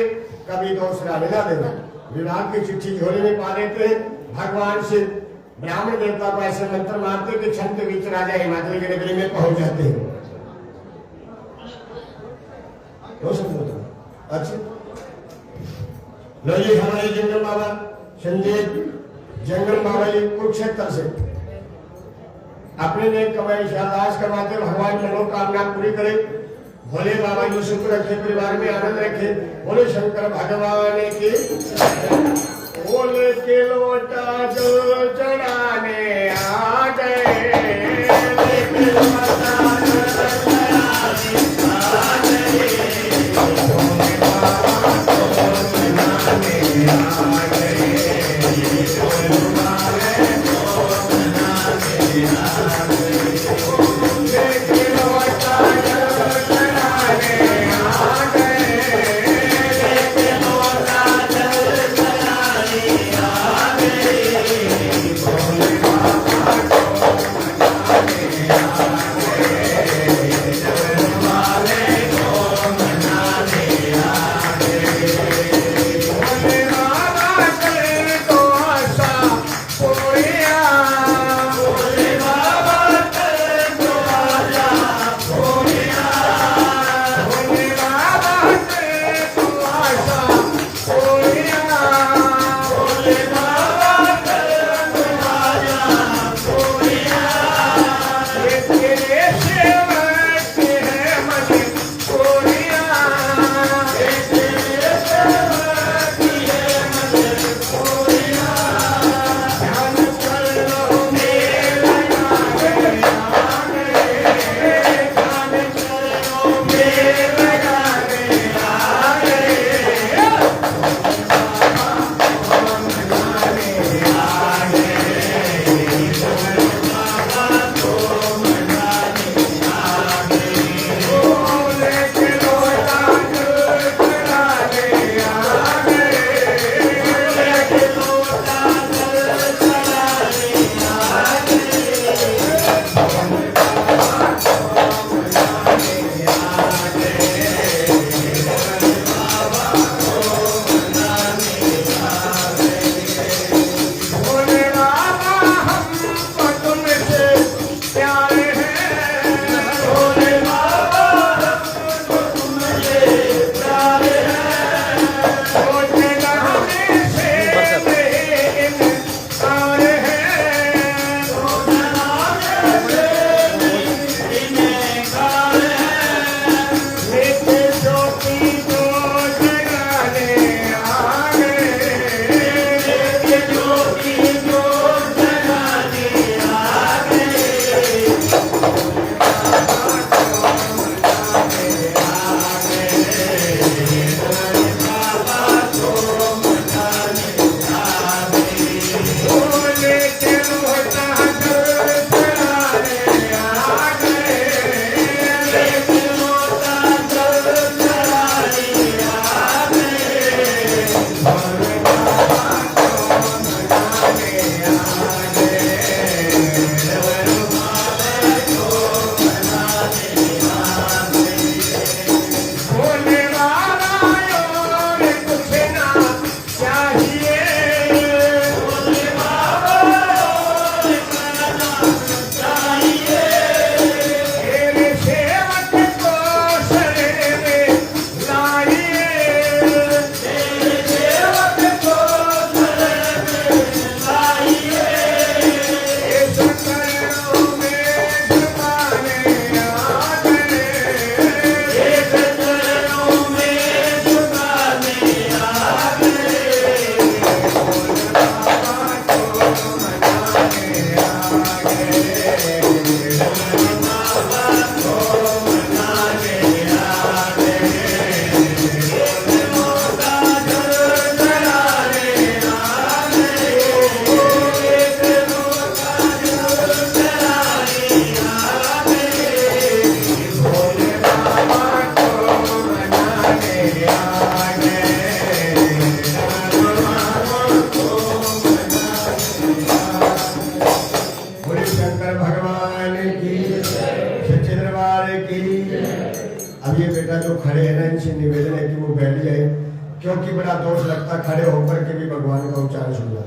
कभी दोष राजा ना देवे। विवाह की चिट्ठी झोले में पा देते हैं। भगवान से ब्राह्मण देवता को ऐसे मंत्र मारते कि क्षण के बीच राजा हिमाचल की नगरी में पहुंच जाते हैं। अच्छा लो ये हमारे जंगल बाबा संजय जंगल बाबा जी कुरुक्षेत्र से अपने ने कमाई शादाश करवाते भगवान मनोकामना पूरी करे। भोले बाबा जी सुख रखे परिवार में आनंद रखे। बोले शंकर भगवान की बोले के लोटा जो चढ़ाने आ गए से निवेदन है कि वो बैठ जाए, क्योंकि बड़ा दोष लगता खड़े होकर के भी भगवान का उच्चारण सुनना।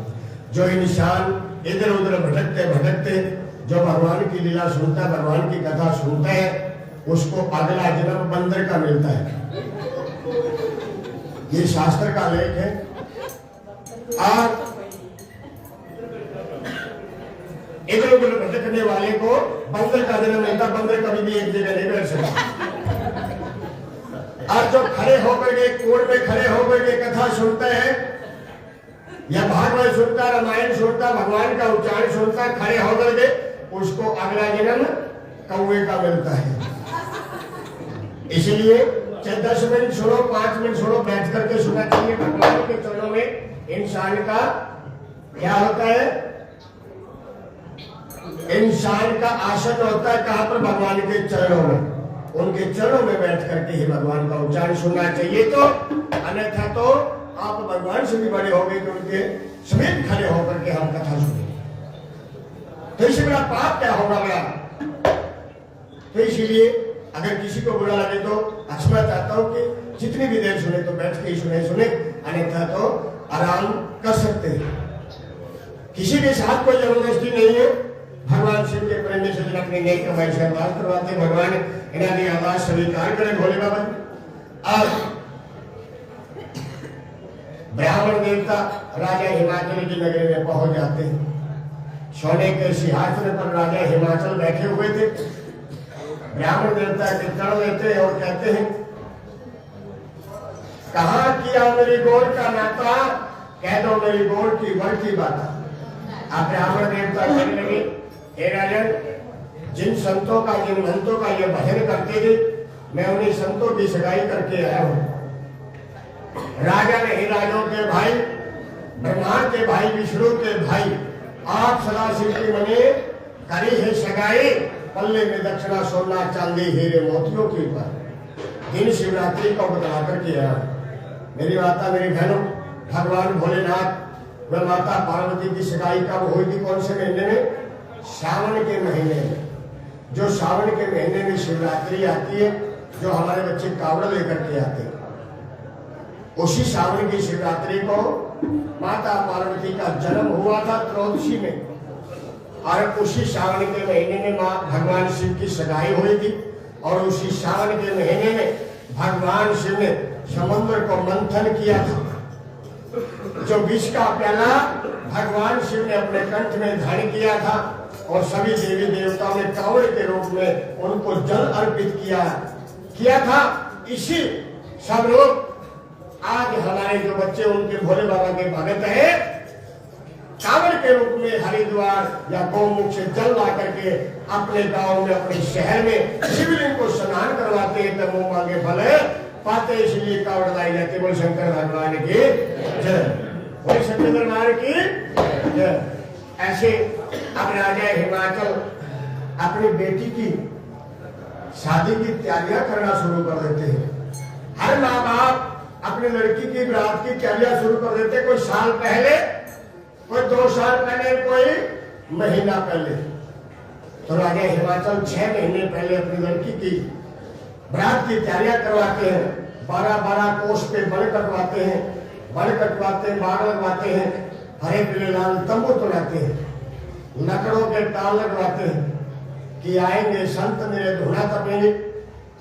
जो इंसान इधर उधर भटकते भटकते जो भगवान की लीला सुनता है, भगवान की कथा सुनता है, उसको अगला जन्म बंदर का मिलता है। ये शास्त्र का लेख है। और इधर उधर भटकने वाले को बंदर का जन्म मिलता, बंदर कभी भी एक जगह नहीं बैठ सकता। और जो खड़े होकर के कोड़ में खड़े होकर के कथा सुनते हैं या भागवत सुनता, रामायण सुनता, भगवान का उच्चारण सुनता, खड़े होकर के उसको अगला जन्म कौवे का मिलता है। इसलिए चाहे 10 मिनट सुनो, 5 मिनट सुनो, बैठ करके सुनना चाहिए। भगवान के चरणों में इंसान का क्या होता है? इंसान का आसन होता है कहां पर? भगवान के चरणों में। उनके चरणों में बैठ करके ही भगवान का उच्चारण सुनना चाहिए। तो अन्यथा तो आप भगवान से भी बड़े हो गए कि उनके समेत खड़े होकर के हम कथा सुने, तो इससे बड़ा पाप क्या होगा बड़ा। तो इसीलिए अगर किसी को बुरा लगे तो क्षमा चाहता हूं कि जितनी भी देर सुने तो बैठ के ही सुने, अन्यथा तो आराम कर सकते हैं। किसी के साथ कोई जबरदस्ती नहीं है। भगवान शिव के प्रेम से जन अपनी नेक कमाई से आवाज करवाते, भगवान इन्होंने आवाज स्वीकार करे भोले बाबा। अब ब्राह्मण देवता राजा हिमाचल की नगरी में पहुंच जाते हैं। सोने के सिंहासन पर राजा हिमाचल बैठे हुए थे। ब्राह्मण देवता के चरण लेते हैं और कहते हैं, कहाँ किया मेरी गोड़ का नाता, कह दो मेरी गोड़ की बड़ की बात। आप ब्राह्मण देवता कहने लगे, हे राजन, जिन संतों का जिन महंतों का ये भजन करते थे, मैं उन्हीं संतों की सगाई करके आया हूं। राजा ने राजों के भाई, ब्रह्मा के भाई, विष्णु के भाई, आप सदाशिव की मने करी है सगाई, पल्ले में दक्षिणा सोना चांदी हीरे मोतियों के ऊपर। दिन शिवरात्रि को बता करके आया। मेरी माता, मेरी बहनों, भगवान भोलेनाथ व माता पार्वती की सगाई कब हुई थी? कौन से महीने में? सावन के महीने में। जो सावन के महीने में शिवरात्रि आती है, जो हमारे बच्चे कावड़ लेकर के आते हैं, उसी सावन की शिवरात्रि को माता पार्वती का जन्म हुआ था त्रयोदशी में। और उसी सावन के महीने में मां भगवान शिव की सगाई हुई थी। और उसी सावन के महीने में भगवान शिव ने समुद्र को मंथन किया था। जो विष का प्याला भगवान शिव ने अपने कंठ में धारण किया था और सभी देवी देवताओं ने कावड़ के रूप में उनको जल अर्पित किया था। इसी सब लोग आज हमारे जो बच्चे उनके भोले बाबा के भगत है, कावड़ के रूप में हरिद्वार या गौमुख से जल ला करके अपने गांव में, अपने शहर में शिवलिंग को स्नान करवाते हैं, तो मुंह मांगे फल पाते। इसलिए कावड़ लाई जाती। बोल शंकर भगवान की जय, बोल शंकर दरबार की जय। ऐसे अब राजा हिमाचल अपनी बेटी की शादी की तैयारियां करना शुरू कर देते हैं। हर माँ बाप अपनी लड़की की बारात की तैयारियां शुरू कर देते। कोई साल पहले, कोई 2 साल पहले, कोई महीना पहले। तो राजा हिमाचल 6 महीने पहले अपनी लड़की की बारात की तैयारियां करवाते हैं। 12-12 कोस पे बल कटवाते हैं, बाग लगवाते हैं, हरे पीले लाल तंबू तोड़ाते हैं, लकड़ों के ताल लगवाते हैं कि आएंगे संत मेरे धुना तपेंगे,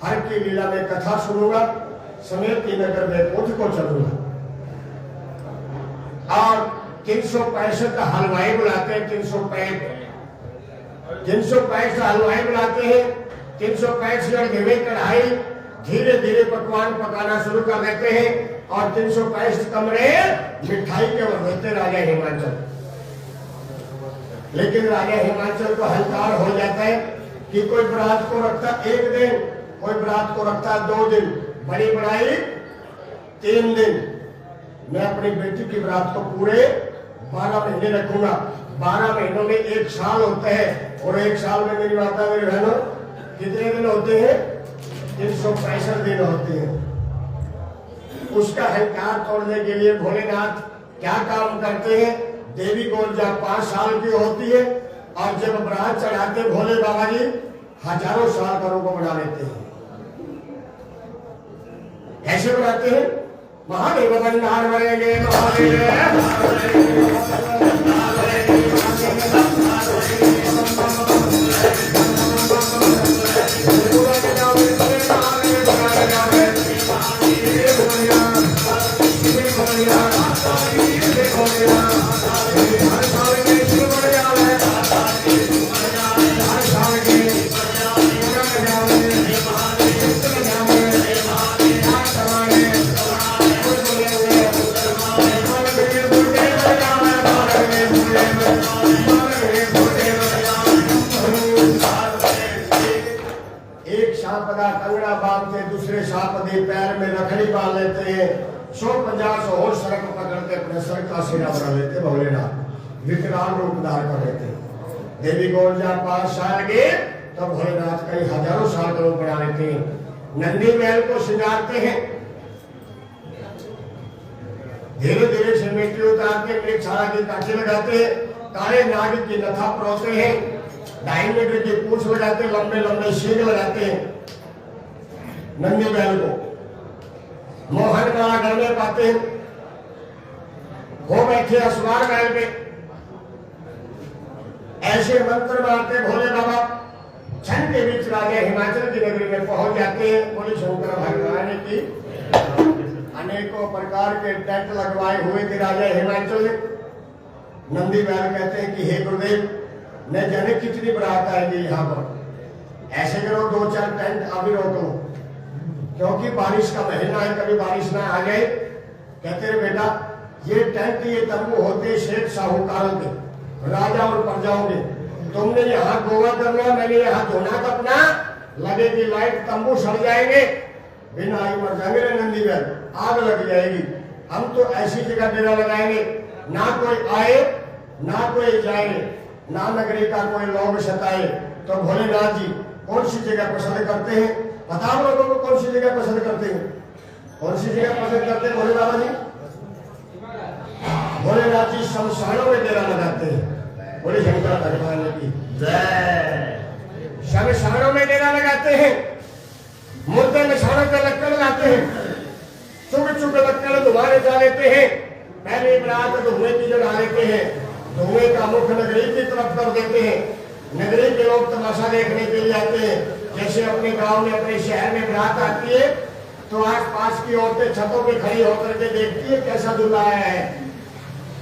हर की लीला में कथा सुनूंगा, समेत की नगर में पहुंच को चलूंगा। और 365 हलवाई बुलाते हैं। 365 हलवाई बुलाते हैं। 365 घेवे कढ़ाई धीरे धीरे पकवान पकाना शुरू कर देते हैं। और 365 कमरे मिठाई के बनते राजा हिमाचल। लेकिन राजा हिमाचल को हंकार हो जाता है कि कोई बारात को रखता 1 दिन, कोई बारात को रखता 2 दिन, बड़ी बड़ाई 3 दिन। मैं अपनी बेटी की बारात को पूरे 12 महीने रखूंगा। 12 महीनों में 1 साल होता है। और 1 साल में मेरी माता, मेरी बहनों, कितने दिन होते हैं? 365 दिन होते हैं। उसका अहंकार तोड़ने के लिए भोलेनाथ क्या काम करते हैं? देवी को जब 5 साल की होती है और जब बारात चढ़ाते भोले बाबा जी, हजारों साल का रूप बना लेते हैं। ऐसे बनाते हैं महादेव भंडार भरेंगे महादेव कंगड़ा बांधते दूसरे सांप दे पैर में रखड़ी बांध लेते हैं 150 और सड़क पकड़ते अपने सर का सिरा बना लेते भोलेनाथ विकराल रूप धारण कर लेते देवी गोलजा 5 साल के तब भोलेनाथ कई हजारों साल का रूप बना लेते हैं नंदी महल को सिंगारते हैं धीरे धीरे से मिट्टी उतारते मृगशाला की कांटे लगाते हैं काले नाग की नथा परोसते हैं डाइन मीटर की पूंछ लगाते लंबे लंबे सींग लगाते हैं नंदी बैल को मोहन माला घर में पाते हैं वो बैठे असवार बैल पे ऐसे मंत्र मारते भोले बाबा क्षण के बीच राजा हिमाचल की नगरी में पहुंच जाते हैं बोले शंकर भगवान की अनेकों प्रकार के टेंट लगवाए हुए थे राजा हिमाचल ने नंदी बैल कहते हैं कि हे गुरुदेव न जाने कितनी बारात आएगी यहाँ पर ऐसे करो 2-4 टेंट अभी रोक लो क्योंकि बारिश का महीना है कभी बारिश ना आ जाए कहते रहे बेटा ये टेंट ये तंबू होते शेख साहूकार के राजा और प्रजाओं के तुमने यहाँ गोवा करना मैंने यहाँ धोना कपना लगेगी लाइट तंबू सड़ जाएंगे बिना आई मर जाएंगे नंदी बैल आग लग जाएगी हम तो ऐसी जगह डेरा लगाएंगे ना कोई आए ना कोई जाए ना नगरी का कोई लोग सताए तो भोलेनाथ जी कौन सी जगह पसंद करते हैं बताओ लोगों को कौन सी जगह पसंद करते हैं कौन सी जगह पसंद करते हैं भोले बाबा जी भोलेनाथ जी शमशानों में डेरा लगाते हैं बोले शंकर भगवान की जय शमशानों में डेरा लगाते हैं मुर्दे निशानों पे लक्कड़ लगाते हैं चुग चुग लक्कड़ धुआं जा लेते हैं पहले रात धुएं की जगह लेते हैं धुएं का मुख नगरी की तरफ कर देते हैं नगरी के लोग तमाशा देखने के लिए आते हैं जैसे अपने गांव में अपने शहर में बारात आती है तो आस पास की औरतें छतों पे खड़ी होकर के देखती है कैसा दूल्हा आया है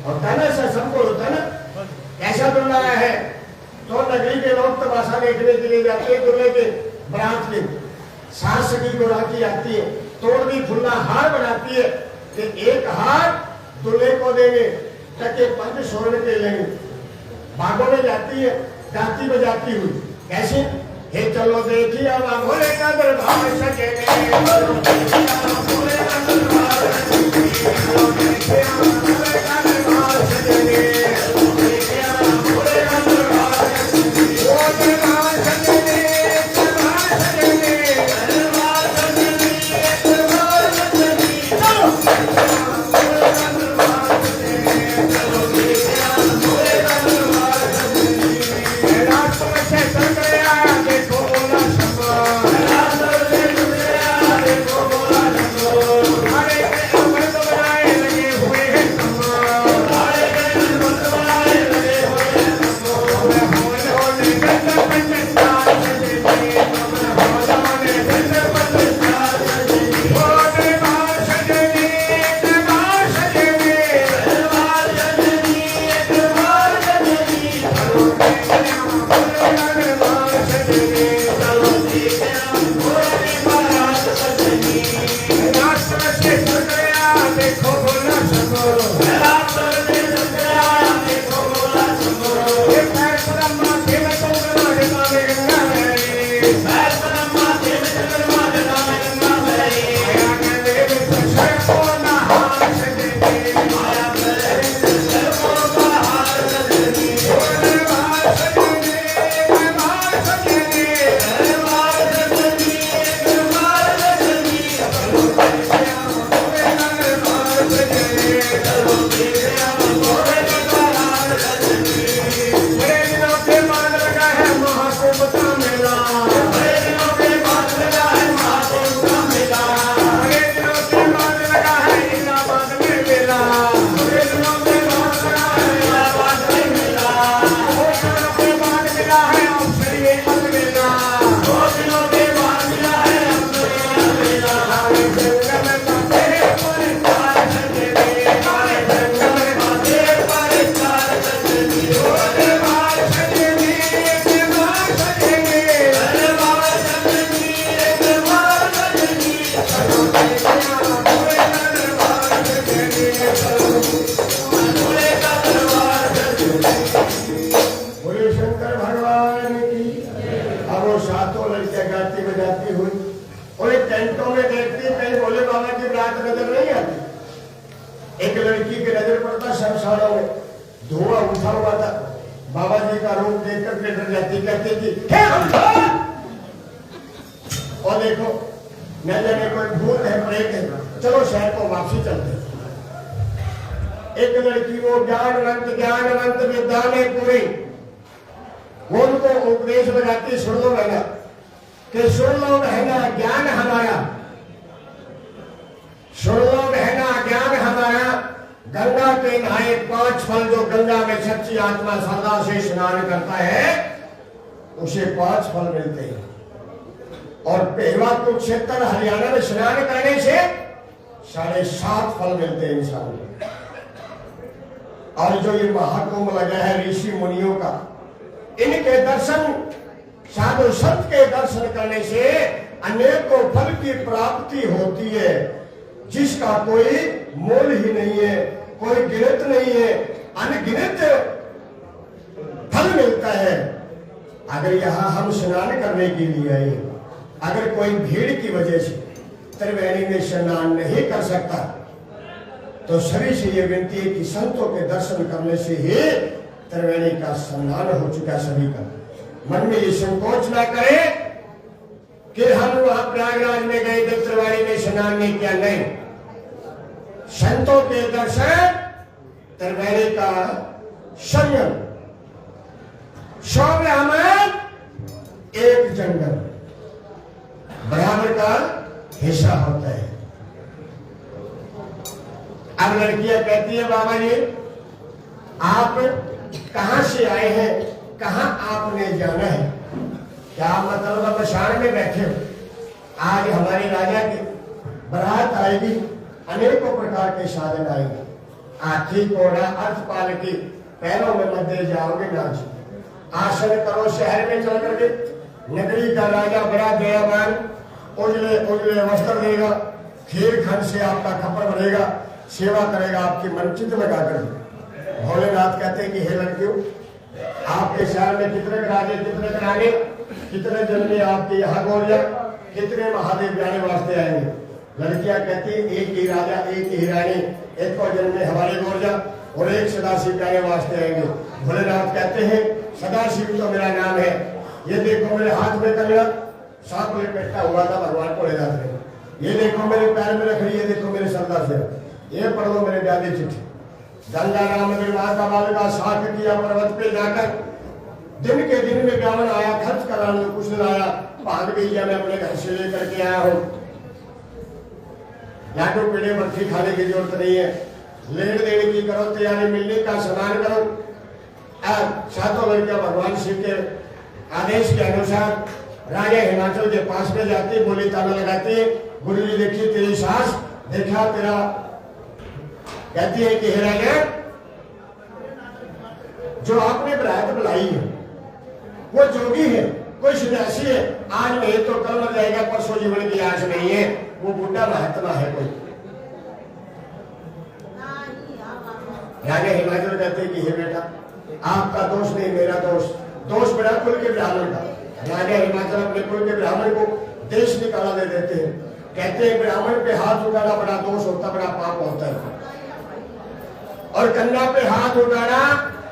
और ऐसा सबको होता है ना कैसा दूल्हा आया है तो नगरी के लोग तमाशा देखने के लिए जाते हैं दूल्हे के बारात के सास की गोराकी आती है तोड़नी फुल्ला हार बनाती है कि एक हार दूल्हे को देंगे टके 5 स्वर्ण के लेंगे भागों में जाती है जाती बजाती हुई कैसे हे चलो देखिए भोले का दरबार सजे भोले का दरबार में देखती कहीं भोले बाबा की रात नजर नहीं आती। एक लड़की की नजर पड़ता शमशानों में, धुआं उठा हुआ था, बाबा जी का रूप देख करके डर जाती, कहती थी हे हम और देखो न जाने कोई भूत है प्रेत है, चलो शहर को वापसी चलते। एक लड़की वो ज्ञानवंत विद्या में पूरी, वो उनको उपदेश लगाती, सुन लो बहना कि सुन लो बहना ज्ञान हमारा, सुन लो बहना ज्ञान हमारा, गंगा के नहाए 5 फल, जो गंगा में सच्ची आत्मा श्रद्धा से स्नान करता है उसे 5 फल मिलते हैं। और पेहवा कुरुक्षेत्र हरियाणा में स्नान करने से 7.5 फल मिलते हैं इंसान को। और जो ये महाकुंभ लगा है ऋषि मुनियों का, इनके दर्शन, साधु संत के दर्शन करने से अनेकों फल की प्राप्ति होती है, जिसका कोई मोल ही नहीं है, कोई गिनत नहीं है, अनगिनत फल मिलता है। अगर यहाँ हम स्नान करने के लिए आए, अगर कोई भीड़ की वजह से त्रिवेणी में स्नान नहीं कर सकता, तो सभी से ये विनती है कि संतों के दर्शन करने से ही त्रिवेणी का स्नान हो चुका सभी का। मन में ये संकोच ना करें कि हम वहां प्रयागराज में गए थे, त्रिवेणी में स्नान नहीं किया, नहीं। संतों के दर्शन, त्रिवेणी का संयम, 100 ब्राह्मण 1 जंगल, बराबर का हिस्सा होता है। अब लड़कियां कहती है बाबा जी आप कहां से आए हैं, कहां आपने जाना है, क्या मतलब मशान में बैठे हो? आज हमारे राजा की बारात आएगी, अनेकों प्रकार के साधन आएंगे, हाथी घोड़ा अर्थपाल की, पैरों में मध्य जाओगे नाच, आसन करो शहर में चल करके, नगरी का राजा बड़ा दयावान, उजले उजले वस्त्र देगा, खीर खंड से आपका खपर भरेगा, सेवा करेगा आपकी मनचित लगाकर। भोलेनाथ कहते हैं कि हे लड़कियों, आपके शहर में कितने राजे, कितने रानी, कितने जन्मे आपके यहाँ गोरिया, कितने महादेव जाने वास्ते आएंगे। लड़कियां कहती है एक ही राजा, एक ही रानी, एक को जन्मे हमारे गोरिया और एक सदाशिव जाने वास्ते आएंगे। भोलेनाथ कहते हैं सदाशिव तो मेरा नाम है, ये देखो मेरे हाथ में कंगन सांप लपेटा हुआ था, भगवान को ले जाते हैं, ये देखो मेरे पैर में रख रही, ये देखो मेरे सरदार से, ये पढ़ लो मेरे दादी चिट्ठी। गंगा राम विवाह का बाल का साथ किया पर्वत पे जाकर, दिन के दिन में ब्राह्मण आया, खर्च कराने कुछ नहीं आया, भाग गई, मैं अपने घर से लेकर के आया हूँ, लाडू पेड़े बर्फी खाने की जरूरत नहीं है, लेन देने की करो तैयारी, मिलने का स्नान करो। सातों लड़कियां भगवान शिव के आदेश के अनुसार राजा हिमाचल के पास में जाती, बोली ताला लगाती है, गुरु जी देखिए तेरी सास, देखा तेरा, कहती है कि हे राजा जो आपने बरात बुलाई है वो जोगी है, कोई सन्यासी है, आज नहीं तो कल मर जाएगा, परसों जीवन की आस नहीं है, वो बुढ़ा महात्मा है कोई। राजा हिमाचल कहते हैं कि हे बेटा आपका दोष नहीं, मेरा दोष, दोष बड़ा कुल के ब्राह्मण का। राजा हिमाचल अपने कुल के ब्राह्मण को देश निकाला दे देते हैं, कहते हैं ब्राह्मण पे हाथ उठाना बड़ा दोष होता, बड़ा पाप होता है, और कन्या पे हाथ उठाना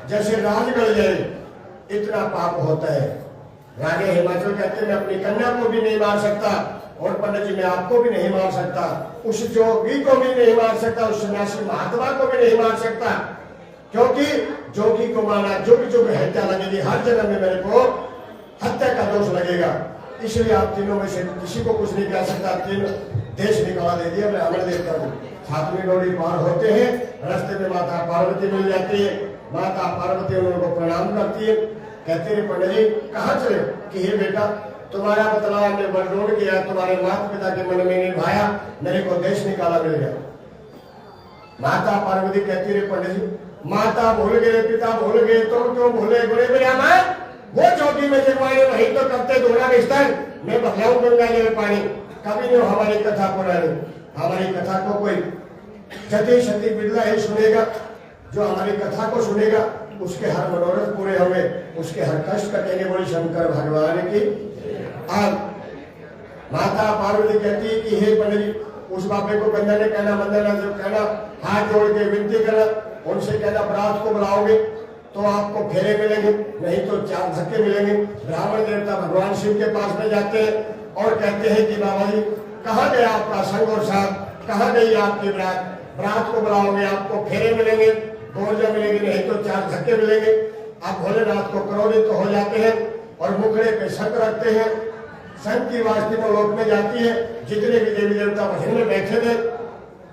जैसे राज गल जाए इतना पाप होता है। राजा हिमाचल कहते हैं मैं अपनी कन्या को भी नहीं मार सकता, और पंडित जी मैं आपको भी नहीं मार सकता, उस जोगी को भी नहीं मार सकता, उस सन्यासी महात्मा को भी नहीं मार सकता, क्योंकि जोगी को माना जुग जुग हत्या लगेगी, हर जन्म में मेरे को हत्या का दोष लगेगा, इसलिए आप तीनों में से किसी को कुछ नहीं कह सकता। तीन देश निकाला दे दिया, मैं अमर देवता हूँ। सातवीं डोरी पार होते हैं, रास्ते में माता पार्वती मिल जाती है, माता पार्वती उनको प्रणाम करती है, कहते हैं पंडित जी कहाँ चले, कि हे बेटा तुम्हारा बतलावा हमने बरडोल किया, तुम्हारे माता पिता के मन में निभाया, मेरे को देश निकाला मिल गया। माता पार्वती कहती रही पंडित जी माता भूल गए, पिता भूल गए, तुम क्यों भूले, बोले मेरा माँ वो चौकी में जगवाए वही तो करते दोहरा बिस्तर, मैं बदलाऊ गंगा जल पानी, कभी नहीं हमारी कथा पुरानी, हमारी कथा को कोई जति सती बिरला ही सुनेगा, जो हमारी कथा को सुनेगा उसके हर मनोरथ पूरे होंगे, उसके हर कष्ट कटेंगे। बोली शंकर भगवान की। अब माता पार्वती कहती है कि हे पंडित जी, उस बाबे को गंगा ने कहना, मंदिर ने जब कहना, हाथ जोड़ के विनती करना, उनसे कहना बरात को बुलाओगे तो आपको फेरे मिलेंगे, नहीं तो 4 धक्के मिलेंगे। ब्राह्मण देवता भगवान शिव के पास में जाते हैं और कहते हैं कि बाबा जी कहाँ गया आपका संग और साथ, कहाँ गई आपकी बरात, बरात को बुलाओगे आपको फेरे मिलेंगे, गोरजा मिलेगी, नहीं तो 4 धक्के मिलेंगे। आप भोलेनाथ को क्रोधित तो हो जाते हैं और मुखड़े पे शंख रखते हैं। शंख की वास्ती में लोक में जाती है, जितने भी देवी देवता भजन में बैठे थे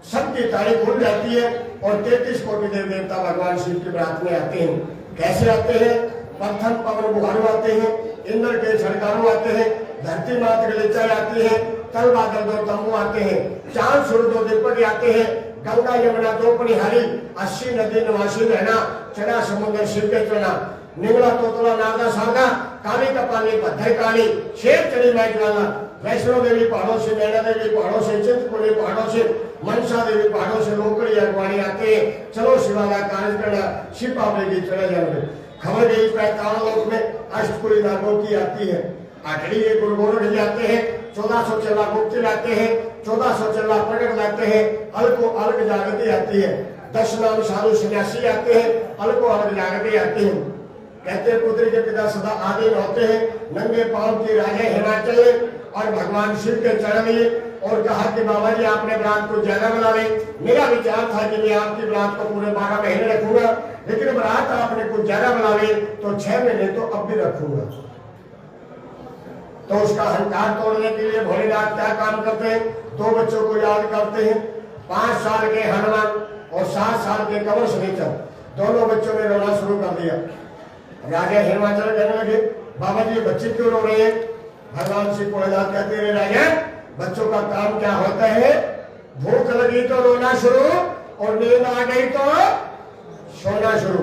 सबकी तारीफ खुल जाती है और 33 कोटि देवी देवता भगवान शिव की बरात में आते हैं। कैसे आते हैं? प्रथम पवन बुहारू आते हैं, इंद्र के छड़कारू आते हैं, धरती मात गलीचाई आती है, तल बादल 2 तंबू आते हैं, चांद सूर्य 2 दीपक आते हैं, गंगा यमुना 2 पनिहारी, 80 नदी निवासी रहना, चना समुद्र शिव के चना, निगला तोतला नारदा सारदा, काली कपाली भद्र काली, शेर चढ़ी मैच वाला, वैष्णो देवी पहाड़ों से, नैना देवी पहाड़ों से, चिंतपूर्णी पहाड़ों से, मनसा देवी पहाड़ों से लोकड़ी अगवानी आते हैं। चलो शिवाला कार्य करना, शिव पापड़े की चढ़े जाओगे। खबर गई 45 लोक में अष्टपुरी नागों की आती है। 8वीं ये गुरु गोरख जाते हैं, 1400 चला मुक्ति लाते हैं, 1400 चला प्रकट लाते हैं, अल्को अलग जागृति आती है। 10 नाम साधु सन्यासी आते हैं, अल्को अलग जागृति आती है। कहते हैं पुत्री के पिता सदा आदि होते हैं, नंगे पांव की राजा हिमाचल और भगवान शिव के चरण लिए और कहा कि बाबा जी आपने बरात को ज्यादा बना ले। मेरा विचार था कि मैं आपकी बरात को पूरे 12 महीने रखूंगा, लेकिन बरात आपने कुछ ज्यादा बना ले तो 6 महीने तो अब भी रखूंगा। तो उसका अहंकार तोड़ने के लिए भोलेनाथ क्या काम करते हैं? 2 बच्चों को याद करते हैं, 5 साल के हनुमान और 7 साल के कंवर शनिचर। दोनों बच्चों ने रोना शुरू कर दिया। राजा हिमाचल कहने लगे बाबा जी बच्चे क्यों रो रहे हैं? भगवान श्री भोलेनाथ कहते हैं राजा बच्चों का काम क्या होता है? भूख लगी तो रोना शुरू और नींद आ गई तो सोना शुरू।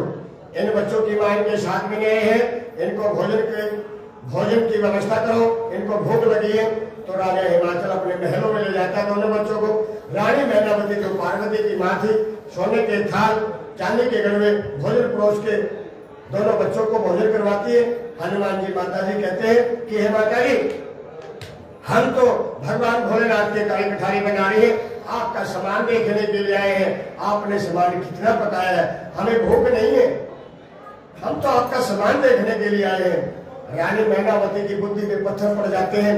इन बच्चों की मां के साथ में गए हैं, इनको भोजन की व्यवस्था करो, इनको भूख लगी है। तो राजा हिमाचल अपने महलों में ले जाता है दोनों बच्चों को। रानी मैनावती जो पार्वती की माँ थी, सोने के थाल चांदी के गड़वे भोजन परोस के दोनों बच्चों को भोजन करवाती है। हनुमान जी माता जी कहते हैं कि हे माता जी हम तो भगवान भोलेनाथ के काली कठारी बना रही है, आपका सामान देखने के लिए आए हैं। आपने सामान कितना पकाया है, हमें भूख नहीं है, हम तो आपका सामान देखने के लिए आए हैं। रानी मैनावती की बुद्धि में पत्थर पड़ जाते हैं।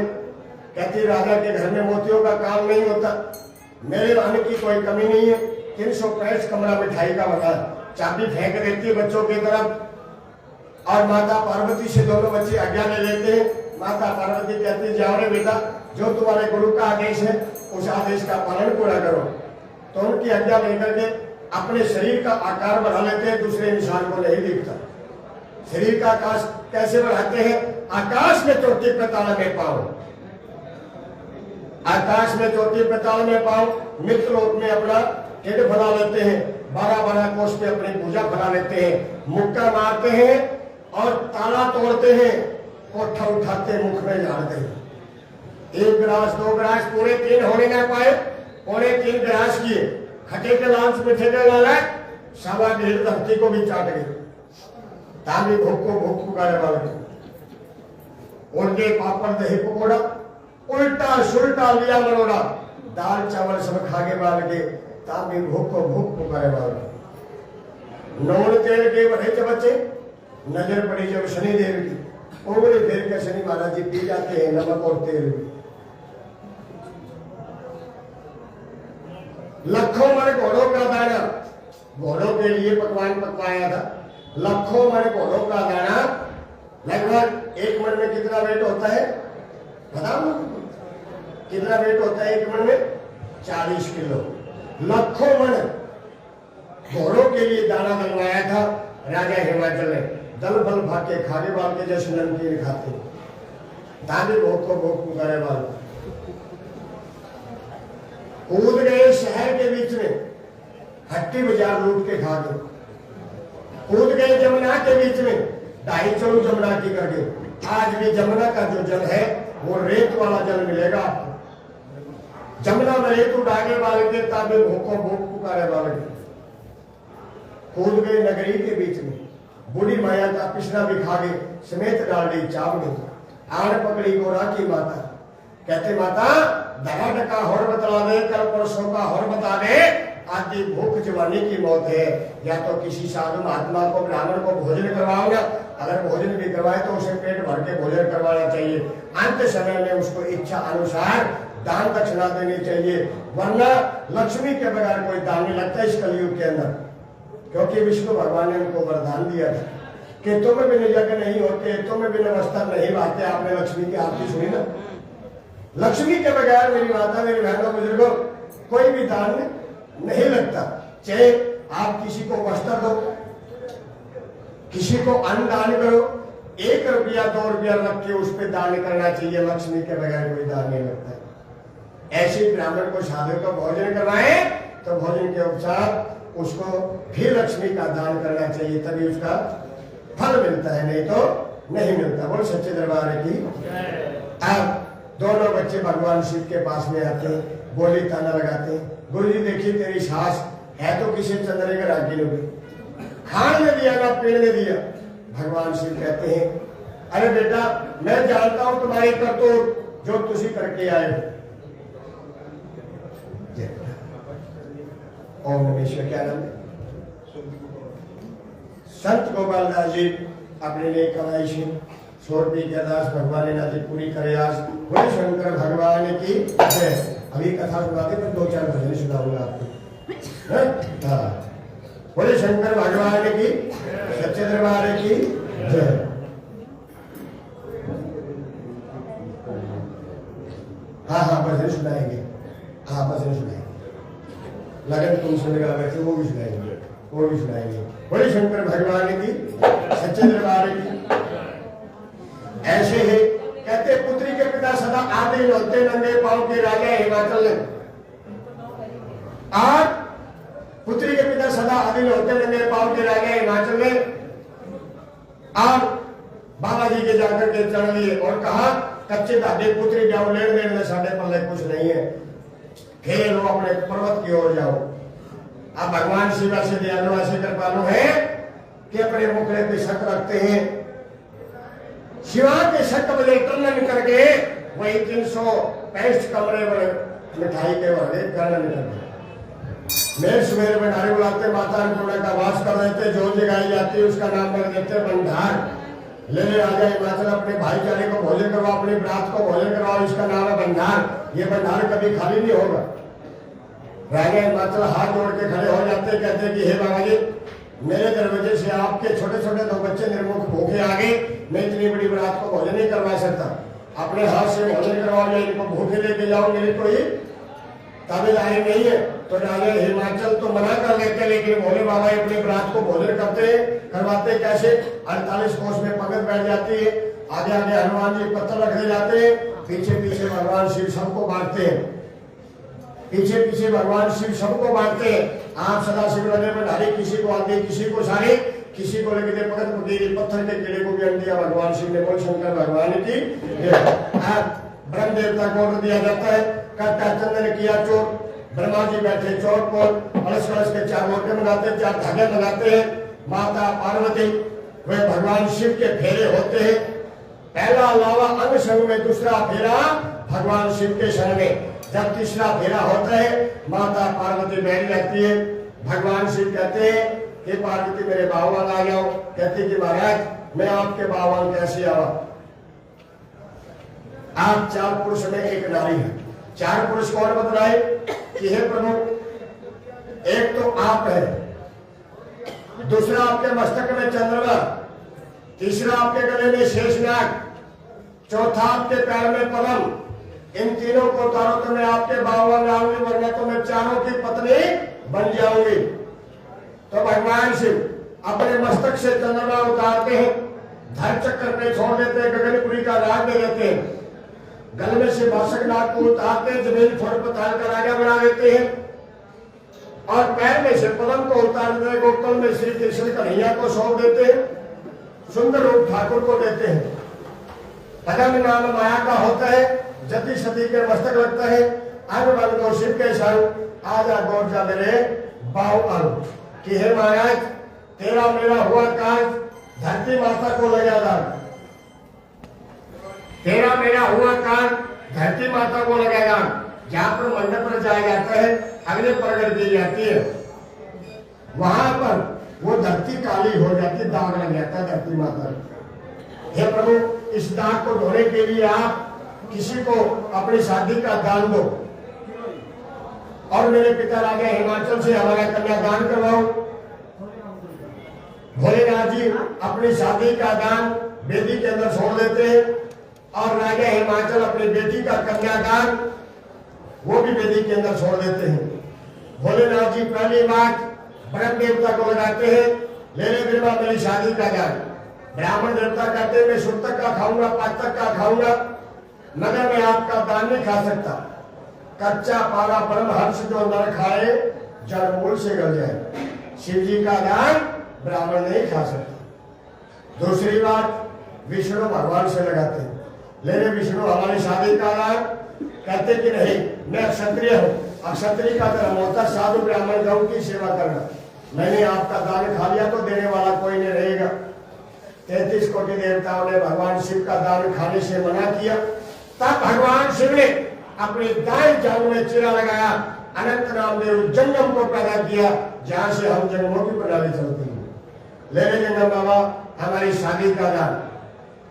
कहती राजा के घर में मोतियों का काम नहीं होता, मेरे अन्न की कोई कमी नहीं है। 365 कमरा मिठाई का बना, चाबी फेंक देती है बच्चों की तरफ और माता पार्वती से दोनों बच्चे आज्ञा ले लेते हैं। माता पार्वती कहती जाओ रे बेटा, जो तुम्हारे गुरु का आदेश है उस आदेश का पालन पूरा करो। तो उनकी आज्ञा लेकर के अपने शरीर का आकार बढ़ा लेते हैं, दूसरे इंसान को नहीं दिखता। शरीर का आकाश कैसे बढ़ाते हैं? आकाश में चोटी प्रताल में पाओ, आकाश में चोटी प्रताल में पाओ। मित्रलोक में अपना ढिड फैला लेते हैं, 12-12 कोष पे अपनी पूजा फैला लेते हैं, मुक्का मारते हैं और ताला तोड़ते हैं, कोठा उठाते मुख में झाड़ते हैं। 1 गिलास 2 गिलास पूरे 3 होने ना पाए, 3.25 गिलास किए, खटे के लांच मिठे के लाला सावा ढेर धरती को भी चाट गई। तामी भूख को भूख पुकारे वाले उनके पापड़ दही पकौड़ा उल्टा सुल्टा लिया मरोड़ा, दाल चावल सब खागे वाल के तामी भूख को भूख पुकारे वाले। नौन तेल के बढ़े बच्चे नजर पड़ी जब शनिदेव की, उंगली फेर के शनि महाराज जी पी जाते हैं नमक और तेल में। लाखों मन घोड़ों का दाना, घोड़ों के लिए पकवान पकवाया था। लाखों मन घोड़ों का दाना, लगभग 1 मन में कितना वेट होता है बताओ? कितना वेट होता है 1 मन में? 40 किलो। लाखों मन घोड़ों के लिए दाना डलवाया था राजा हिमाचल ने। दल बल भाके खाने वाल के जैसे नमकीन खाते, दादी भोग को भोग पुकारे वाल। कूद गए शहर के बीच में, हट्टी बाजार लूट के खा गए। कूद गए जमुना के बीच में, 2.5 चलो जमुना की करके। आज भी जमुना का जो जल है वो रेत वाला जल मिलेगा आपको। जमुना में रेत उड़ाने वाले के ताबे भूखों भूख पुकारे वाले। कूद गए नगरी के बीच में, बूढ़ी माया का पिछड़ा भी खा गए, समेत डाल दी चाव में। आड़ पकड़ी गोरा की माता, कहते माता धनाट का होर बतला दे, कल परसों का होर बता दे, आदि भूख जवानी की मौत है। या तो किसी साधु महात्मा को ब्राह्मण को भोजन करवाओगे, अगर भोजन भी करवाए तो उसे पेट भर के भोजन करवाना चाहिए। अंत समय में उसको इच्छा अनुसार दान दक्षिणा देनी चाहिए, वरना लक्ष्मी के बगैर कोई दान नहीं लगता इस कलयुग के अंदर। क्योंकि विष्णु भगवान ने उनको वरदान दिया था कि तुम बिना यज्ञ नहीं होते, तुम बिना वस्त्र नहीं बांधते। आपने लक्ष्मी की आरती सुनी ना, लक्ष्मी के बगैर मेरी माता मेरी बहनों बुजुर्गों कोई भी दान नहीं लगता। चाहे आप किसी को वस्त्र दो, किसी को अन्न दान करो, 1 रुपया 2 रुपया रख के उस पर दान करना चाहिए। लक्ष्मी के बगैर कोई दान नहीं लगता। ऐसे ब्राह्मण को साधु को भोजन करवाए तो भोजन के उपचार उसको भी लक्ष्मी का दान करना चाहिए, तभी उसका फल मिलता है, नहीं तो नहीं मिलता। बोल सच्चे दरबार की। अब दोनों बच्चे भगवान शिव के पास में आते हैं, बोली ताना लगाते हैं, गुरु जी देखिए तेरी सास है तो किसी चंद्रे का रागी लोगे, खान ने दिया ना पीने ने दिया। भगवान शिव कहते हैं अरे बेटा मैं जानता हूं तुम्हारी करतूत जो तुसी करके आए हो। ओम नमेश्वर क्या नाम है? संत गोपाल दास जी अपने लिए कमाई से 100 रुपये की अरदास भगवान ने नाती पूरी करे आज। बोले शंकर भगवान की जय। अभी कथा सुनाते फिर 2-4 भजन सुनाऊंगा आपको। हाँ बोले शंकर भगवान की, सच्चे दरबार की जय। हाँ भजन सुनाएंगे, हाँ भजन सुनाएंगे। लगन तुम सुन लगा बैठे वो भी सुनाएंगे, वो भी सुनाएंगे। बोले शंकर भगवान की, सच्चे दरबार की। ऐसे ही कहते पुत्री के पिता सदा आदि होते नंगे पांव के राजा हिमाचल ने। आज पुत्री के पिता सदा आदि होते नंगे पांव के राजा हिमाचल ने आज बाबा जी के जाकर के चढ़ लिए और कहा कच्चे धागे पुत्री जाओ, लेन देन में साढ़े पल्ले कुछ नहीं है, फिर लो अपने पर्वत की ओर जाओ। अब भगवान शिव से दयालु ऐसे कृपालु है कि अपने मुखड़े पे शक रखते हैं। शिवा के शक बजे टर्न करके वही 365 कमरे में मिठाई के वाले कर्णन करते। मेर सुबेर में नारी बुलाते, माता अन्नपूर्णा का वास कर देते, जो जगाई जाती है उसका नाम कर देते भंडार। ले आ जाए हिमाचल, अपने भाईचारे को भोजन करवाओ, अपनी ब्रात को भोजन करवाओ, इसका नाम है भंडार। ये भंडार कभी खाली नहीं होगा। राजा हिमाचल हाथ जोड़ के खड़े हो जाते, कहते कि हे बाबा जी मेरे दरवाजे से आपके छोटे छोटे 2 बच्चे निर्मुख भूखे आ गए, मैं इतनी बड़ी बारात को भोजन नहीं करवा सकता, अपने हाथ से भोजन करवाओ या इनको भूखे लेके जाओ, मेरी कोई ताबेदारी नहीं है। तो राजा हिमाचल तो मना कर लेते, लेकिन भोले बाबा अपनी बारात को भोजन करते करवाते कैसे? 48 कोस में पंगत बैठ जाती है, आगे आगे हनुमान जी पत्थर रखने जाते हैं, पीछे पीछे भगवान शिव सबको बांटते हैं, पीछे पीछे भगवान शिव सबको बांटते हैं। आप सदा शिव लगे भंडारी, किसी को आते किसी को सारे, किसी को लगे पकड़ पकड़ी पत्थर के कीड़े को भी अंड दिया भगवान शिव ने। बोल शंकर भगवान की। ब्रह्म देवता को ऑर्डर दिया जाता है, कट्टा चंदन किया चोर, ब्रह्मा जी बैठे चौक पर, अलस कलश के 4 लोटे बनाते, 4 धागे लगाते हैं। माता पार्वती वे भगवान शिव के फेरे होते हैं। पहला अलावा अंग संग में, दूसरा फेरा भगवान शिव के संग में। जब तीसरा फेरा होता है माता पार्वती बैठ जाती है। भगवान शिव कहते हैं कि पार्वती मेरे बावन आ जाओ। कहती कि महाराज मैं आपके बावन कैसे आवा? आप 4 पुरुष में एक नारी है। 4 पुरुष कौन बतलाए कि हे प्रभु, एक तो आप है, दूसरा आपके मस्तक में चंद्रमा, तीसरा आपके गले में शेषनाग, चौथा आपके पैर में पलम। इन तीनों को उतारो तो मैं आपके बावन आऊंगी, वरना तो मैं चारों की पत्नी बन जाऊंगी। तो भगवान शिव अपने मस्तक से चंद्रमा उतारते हैं, धर चक्कर पे छोड़ देते हैं, गगनपुरी का राग दे देते हैं। गले में से बासक नाग को उतारते हैं, जमीन फोड़ पताल का राजा बना देते हैं, और पैर में से पलम को उतार देते, गोकुल में श्री कृष्ण कन्हैया को सौंप देते हैं, सुंदर रूप ठाकुर को देते हैं। पदम नाम माया का होता है, जति सती के मस्तक लगता है, अंग बल को शिव के संग, आजा गौर जा मेरे बाव अंग। कि हे महाराज तेरा मेरा हुआ काज, धरती माता को लगा दान। तेरा मेरा हुआ काज, धरती माता को लगाया, जहाँ पर मंडप पर जाया जाता है, अग्नि प्रकट की जाती है, वहां पर वो धरती काली हो जाती, दाग लग जाता है धरती माता। हे प्रभु, इस दाग को धोने के लिए आप किसी को अपनी शादी का दान दो, और मेरे पिता राजा हिमाचल से हमारा कन्यादान करवाओ। भोलेनाथ जी अपनी शादी का दान बेटी के अंदर छोड़ देते हैं, और राजा हिमाचल अपनी बेटी का कन्यादान वो भी बेटी के अंदर छोड़ देते हैं। भोलेनाथ जी पहली बात ब्रह्म देवता को लगाते हैं, ले ले बिरवा मेरी शादी का दान। ब्राह्मण देवता कहते हैं मैं शुभ तक का खाऊंगा, पाँच तक का खाऊंगा, मगर मैं आपका दान नहीं खा सकता। कच्चा पाला परमहंस जो अंदर खाए जड़ मूल से गल जाए, शिव जी का दान ब्राह्मण नहीं खा सकता। दूसरी बात विष्णु भगवान से लगाते हैं, ले ले विष्णु हमारी शादी का दान। कहते कि नहीं, मैं क्षत्रिय हूँ, क्षत्रिय का धर्म होता साधु ब्राह्मण गौ की सेवा करना। मैंने आपका दान खा लिया तो देने वाला कोई नहीं रहेगा। 33 कोटि देवताओं ने भगवान शिव का दान खाने से मना किया। तब भगवान शिव ने अपने दाएं जांघ में चीरा लगाया, अनंत नामदेव जंगम को पैदा किया, जहां से हम जंगमों की प्रणाली चलती है। ले ले जंगम बाबा हमारी शादी का दान।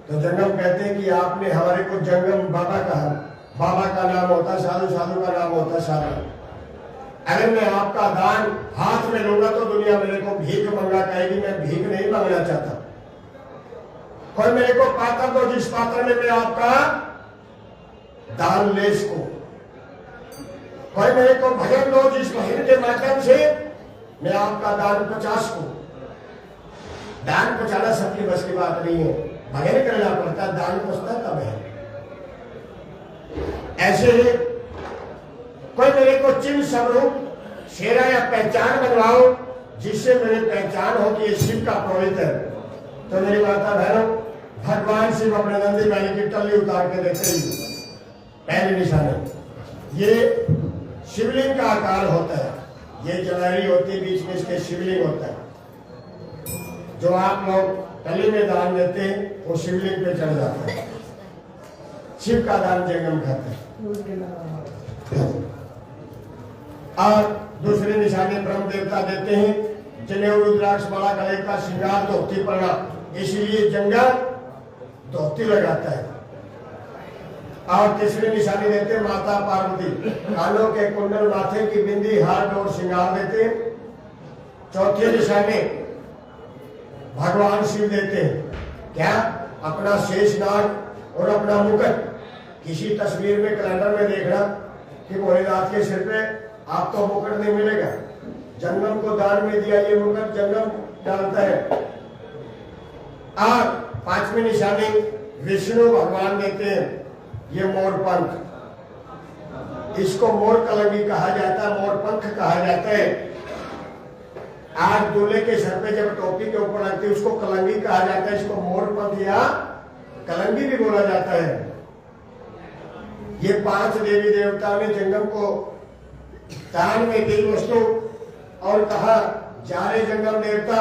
तो जंगम कहते हैं कि आपने हमारे को जंगम बाबा कहा, बाबा का नाम होता साधु, साधु का नाम होता साधु। अगर मैं आपका दान हाथ में लूंगा तो दुनिया मेरे को भीख मंगा कहेगी, मैं भीख नहीं मांगना चाहता। कोई मेरे को पात्र दो जिस पात्र में मैं आपका दान ले इसको। कोई मेरे को भजन दो जिस भजन के माध्यम से मैं आपका दान 50 को। दान पहुंचाना सबकी बस की बात नहीं है, भजन करना पड़ता, दान पहुंचता तब है। ऐसे ही कोई मेरे को चिन्ह स्वरूप शेरा या पहचान बनवाओ जिससे मेरी पहचान हो कि ये शिव का पुरोहित है। तो मेरी माता बहनों, भगवान शिव अपने नंदी बैल की टल्ली उतार के देते ही पहले निशाने ये शिवलिंग का आकार होता है, ये जलहरी होती है, बीच में इसके शिवलिंग होता है। जो आप लोग टल्ली में दान देते हैं वो शिवलिंग पे चढ़ जाता है। शिव का दान जंगम खाते हैं। और दूसरे निशाने ब्रह्म देवता देते हैं, जनेऊ रुद्राक्ष माला गले का श्रृंगार धोती पड़ना, इसलिए जंगम धोती लगाता है। और तीसरी निशानी देते माता पार्वती, कानों के कुंडल, माथे की बिंदी, हार और श्रृंगार देते। चौथी निशानी भगवान शिव देते हैं, क्या अपना शेष नाग और अपना मुकुट। किसी तस्वीर में कैलेंडर में देखना कि भोलेनाथ के सिर पे आपको मुकुट नहीं मिलेगा। जंगम को दान में दिया ये मुकुट जंगम डालता है। और पांचवी निशानी विष्णु भगवान देते हैं, ये मोर पंख, इसको मोर कलंगी कहा जाता है, मोर पंख कहा जाता है। आज दूल्हे के सर पे जब टोपी के ऊपर लगती है उसको कलंगी कहा जाता है, इसको मोर पंख या कलंगी भी बोला जाता है। ये 5 देवी देवताओं ने जंगम को दान में दी वस्तु और कहा, जा रे जंगम देवता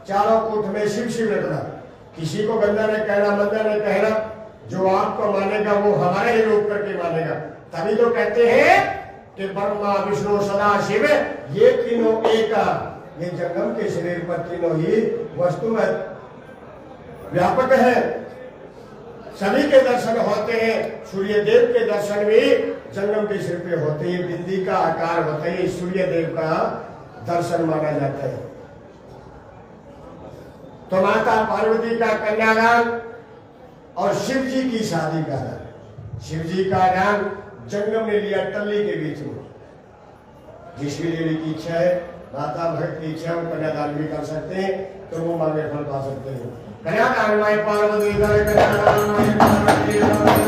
चारों कूट में शिव शिव रखना। किसी को गंदा नहीं कहना, मंदा नहीं कहना, जो आपको मानेगा वो हमारा ही रूप करके मानेगा। तभी तो कहते हैं कि ब्रह्मा विष्णु सदा शिव ये तीनों एक। ये जंगम के शरीर पर तीनों ही वस्तु है, व्यापक है, सभी के दर्शन होते हैं। सूर्य देव के दर्शन भी जंगम के सिर पे होते हैं, बिंदी का आकार होता है, सूर्य देव का दर्शन माना जाता है। तो माता पार्वती का कन्यादान और शिव जी की शादी का दान। शिव जी का दान जंगम ने लिया टल्ली के बीच में। जिस भी देवी की इच्छा है, माता भक्त की इच्छा है, वो कन्यादान भी कर सकते हैं, तो वो मांगे फल पा सकते हैं। कन्यादान माई पार्वती कन्यादान माई पार्वती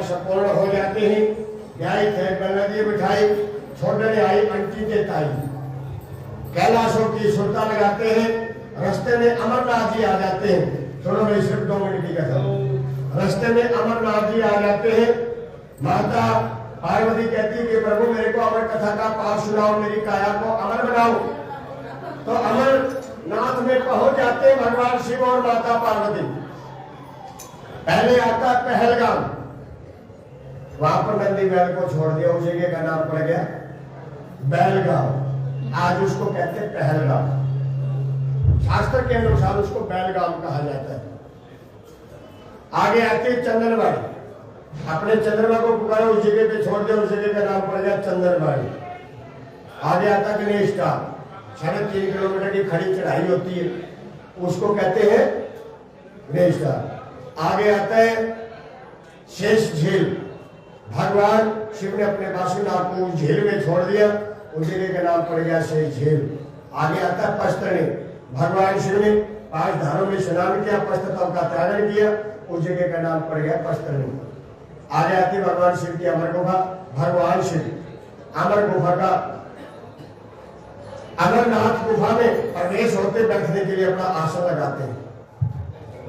संपूर्ण हो जाते हैं। न्याय थे नदी बिठाई छोड़ने आई अंटी के ताई, कैलाशों की सुरता लगाते हैं, रास्ते में अमरनाथ जी आ जाते हैं। सुनो मेरी सिर्फ 2 मिनट की कथा। रास्ते में अमरनाथ जी आ जाते हैं। माता पार्वती कहती है कि प्रभु मेरे को अमर कथा का पाठ सुनाओ, मेरी काया को अमर बनाओ। तो अमरनाथ में पहुंच जाते हैं भगवान शिव और माता पार्वती। पहले आता पहलगाम, वहां पर नंदी बैल को छोड़ दिया, उस जगह का नाम पड़ गया बैलगाम। आज उसको कहते हैं पहलगाम। शास्त्र के अनुसार उसको बैलगाम कहा जाता है। आगे आती है चंदनबाड़ी। अपने चंद्रमा को पुकारो, उस जगह पे छोड़ दिया, उस जगह का नाम पड़ गया चंदनबाड़ी। आगे आता गणेश का 3.5 किलोमीटर की खड़ी चढ़ाई होती है, उसको कहते हैं गणेश का। आगे आता है शेष झील। भगवान शिव ने अपने बासुनाथ को उस झील में छोड़ दिया, उस जगह का नाम पड़ गया शेष झील। आगे आता है पस्तरणी। भगवान शिव ने 5 धारों में स्नान किया, पस्ततव का त्यागन किया, उस जगह का नाम पड़ गया पस्तरणी। आगे आती भगवान शिव की अमर गुफा। भगवान शिव अमर गुफा का अमरनाथ गुफा में प्रवेश होते बैठने के लिए अपना आसन लगाते हैं।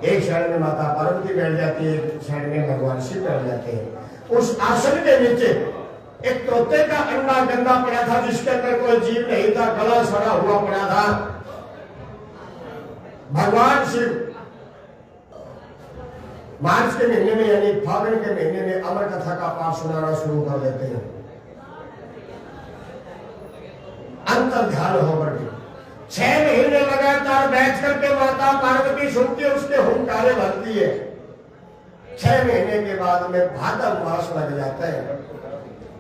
एक साइड में माता पार्वती बैठ जाती है, एक साइड में भगवान शिव बैठ जाते हैं। उस आसन के नीचे एक तोते का अंडा गंदा पड़ा था, जिसके अंदर कोई जीव नहीं था, गला सड़ा हुआ पड़ा था। भगवान शिव मार्च के महीने में यानी फागुन के महीने में अमर कथा का पाठ सुनाना शुरू कर देते हैं। अंतर ध्यान होकर के 6 महीने लगातार बैठ करके माता पार्वती सुनती है, उसके हुंकारे भरती है। 6 महीने के बाद में भादव मास लग जाता है।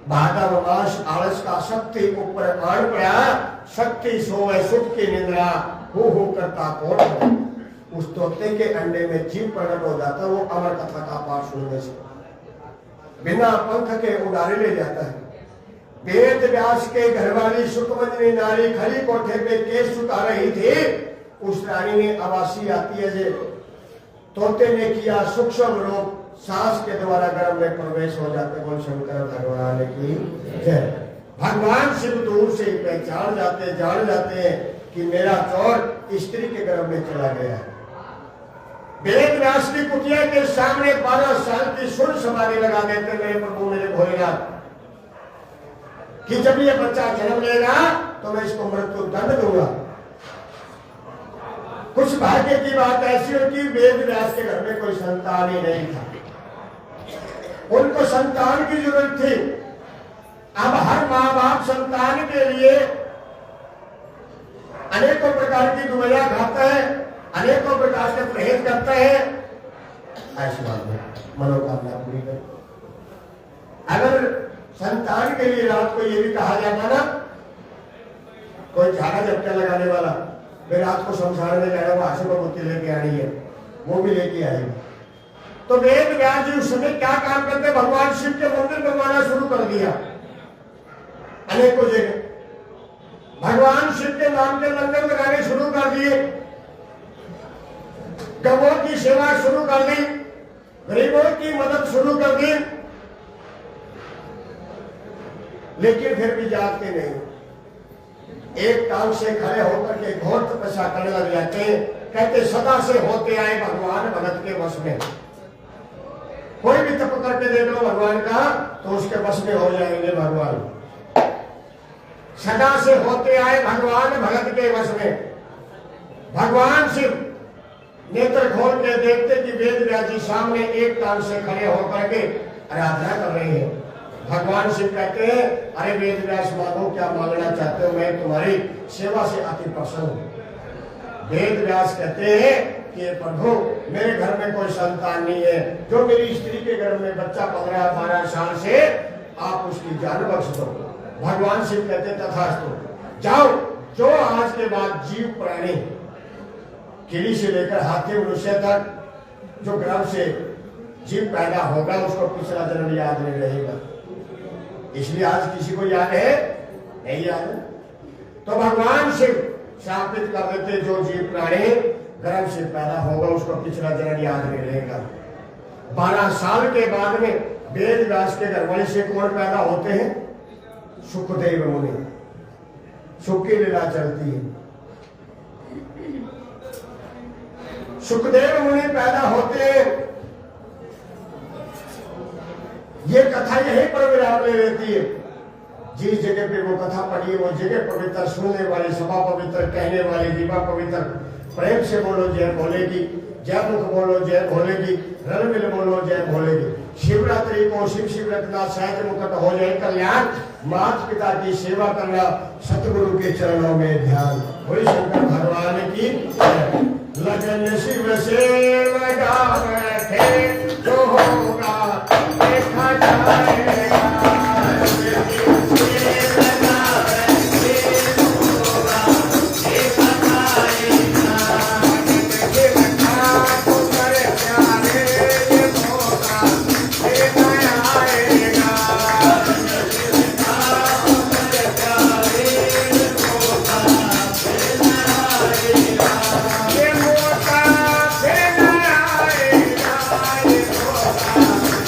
भादव मास आलस का शक्ति ऊपर आड़ पड़ा, शक्ति सोए सुख की निंद्रा, हो करता कौन। उस तोते के अंडे में जीव प्रकट हो जाता, वो अमर कथा का पाठ सुनने से बिना पंख के उड़ारे ले जाता है। वेद व्यास के घरवाली सुखमंजरी नारी खली कोठे पे केस सुखा रही थी। उस रानी ने आवासी आती है जे तोते ने किया सूक्ष्म रूप, सांस के द्वारा गर्भ में प्रवेश हो जाते। बोल शंकर भगवान की जय। भगवान शिव दूर से पहचान जाते, जान जाते हैं कि मेरा चोर स्त्री के गर्भ में चला गया है। वेद व्यास की कुटिया के सामने 12 साल की सुर समाधि लगा देते मेरे प्रभु मेरे भोलेनाथ कि जब ये बच्चा जन्म लेगा तो मैं इसको मृत्यु दंड दूंगा। कुछ भाग्य की बात ऐसी हो कि वेद व्यास के घर में कोई संतान ही नहीं था, उनको संतान की जरूरत थी। अब हर माँ बाप संतान के लिए अनेकों प्रकार की दवाइयां खाता है, अनेकों प्रकार से परहेज करता है, ऐसी बात में मनोकामना पूरी कर। अगर संतान के लिए रात को ये भी कहा जाता ना, कोई झाड़ा झपटा लगाने वाला फिर रात को शमशान में जाना, वो आशु भगवती लेके आनी है, वो भी लेके आएगा। तो वेद व्यास जी उस समय क्या काम करते, भगवान शिव के मंदिर बनवाना शुरू कर दिया अनेकों जगह। भगवान शिव के नाम के लंगर लगाने शुरू कर दिए, गवों की सेवा शुरू कर दी, गरीबों की मदद शुरू कर दी, लेकिन फिर भी जागते नहीं। एक टांग से खड़े होकर के घोर तपस्या करने लग जाते हैं। कहते सदा से होते आए भगवान भगत के वश में। कोई भी तप करके देख लो भगवान का तो उसके वश में हो जाएंगे भगवान। सदा से होते आए भगवान भगत के वश में। भगवान शिव नेत्र खोल के देखते कि वेद व्यास जी सामने एक टांग से खड़े होकर के आराधना कर रहे हैं। भगवान शिव कहते हैं अरे वेद व्यास मांगो, क्या मांगना चाहते हो, मैं तुम्हारी सेवा से अति प्रसन्न हूं। वेद व्यास कहते हैं कि प्रभु मेरे घर में कोई संतान नहीं है, जो मेरी स्त्री के घर में बच्चा 15-12 साल से आप उसकी जान बख्श दो। भगवान शिव कहते तथास्तु, जाओ जो आज के बाद जीव प्राणी कीड़ी से लेकर हाथी मनुष्य तक जो गर्भ से जीव पैदा होगा उसको पिछला जन्म याद नहीं रहेगा। इसलिए आज किसी को याद है नहीं याद है, तो भगवान शिव शापित कर देते जो जीव प्राणी गर्भ से पैदा होगा उसको पिछला जन्म याद नहीं रहेगा। 12 साल के बाद में वेद व्यास के गर्भवाणी से कौन पैदा होते हैं? सुखदेव मुनि। सुख की लीला चलती है। सुखदेव मुनि पैदा होते, ये कथा यहीं पर विराम ले लेती है। जिस जगह पे वो कथा पढ़ी है वो जगह पवित्र, सुनने वाली सभा पवित्र, कहने वाली जीवा पवित्र। प्रेम से बोलो जय भोलेगी, जय मुख बोलो जय भोलेगी, रण मिल बोलो जय भोलेगी। शिवरात्रि को शिव शिवरत्ना सहज मुकट हो जाए कल्याण। माता पिता की सेवा करना, सतगुरु के चरणों में ध्यान। बोले शंकर भगवान की लगन शिव से लगा बैठे, जो होगा देखा जाएगा।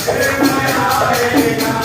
Amen.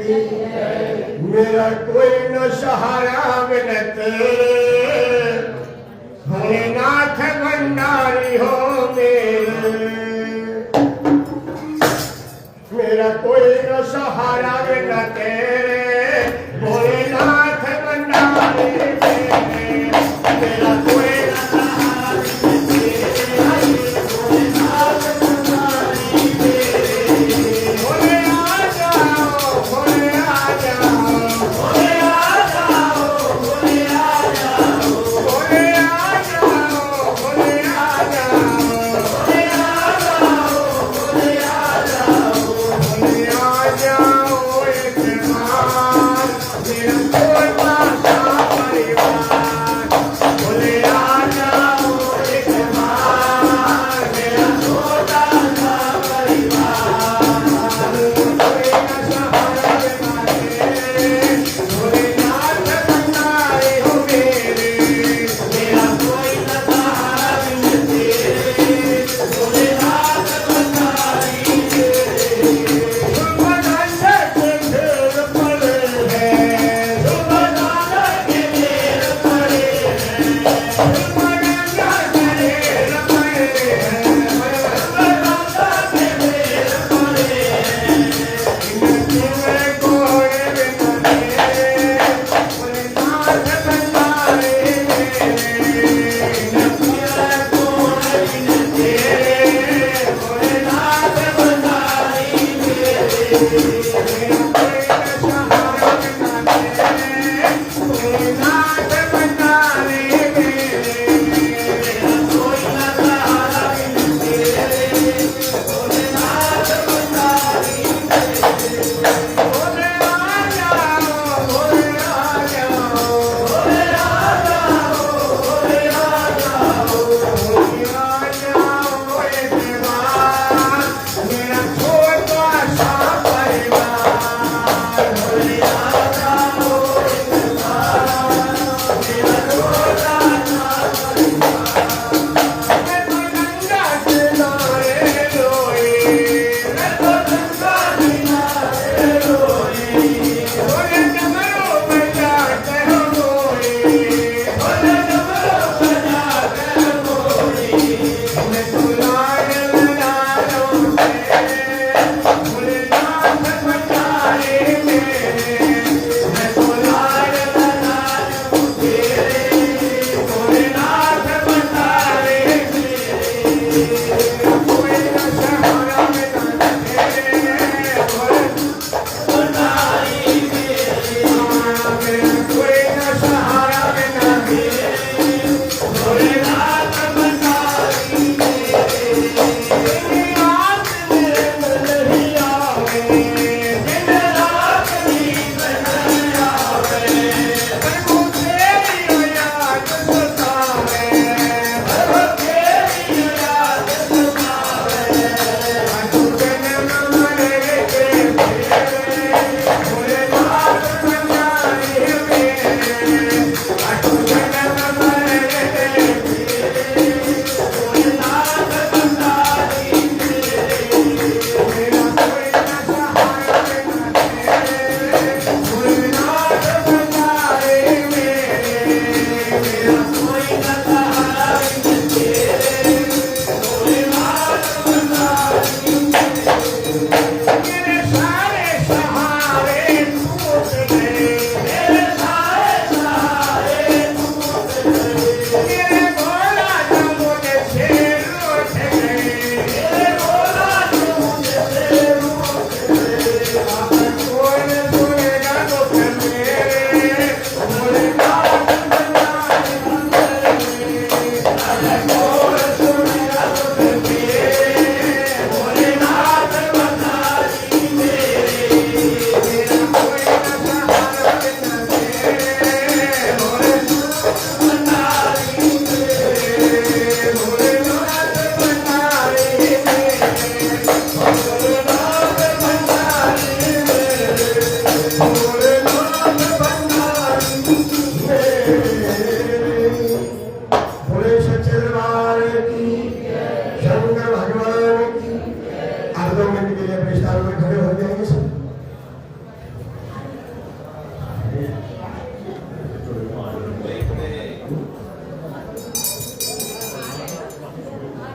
मेरा कोई न सहारा विनत भोलेनाथ भंडारी हो मेरा कोई न सहारा विनत भोलेनाथ भंडारी मेरा कोई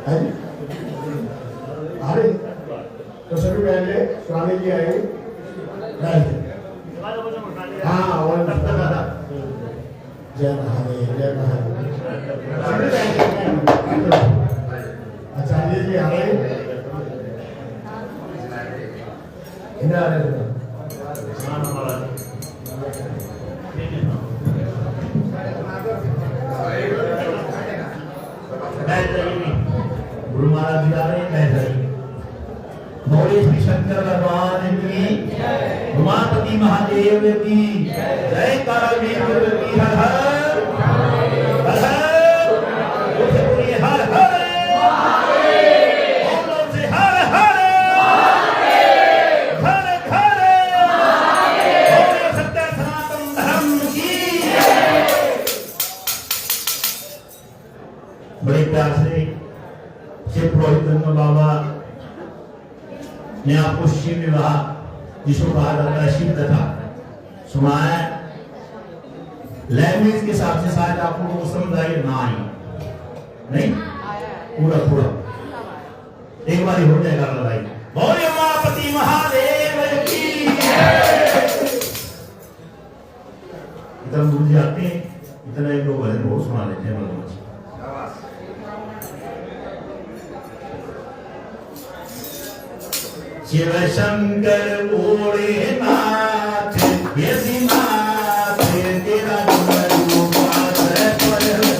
है जी? अरे तो सभी पहले स्वामी जी आए हाँ और जय महादेव जय महादेव। आचार्य जी आ रहे गुरु महाराज जी आ रहे हैं। बोले श्री शंकर भगवान की उमापति महादेव की जय कालवीर की हर हर हर हर हर हर से हर हर घर घर बोले सत्य सनातन धर्म की। बड़े प्यार से श्री पुरोहित बाबा ने आपको शिव विवाह जिसको कहा जाता है शिव कथा सुनाया। लैंग्वेज के हिसाब से शायद आपको वो समझ आई ना आई नहीं पूरा पूरा एक बार ही हो जाएगा लड़ाई। बोले उमापति महादेव की। इतना दूर जाते हैं इतना एक दो भजन बहुत सुना लेते हैं मतलब शिव शंकर भोलेनाथ यदीनाथ तेरा रूप है पर्वत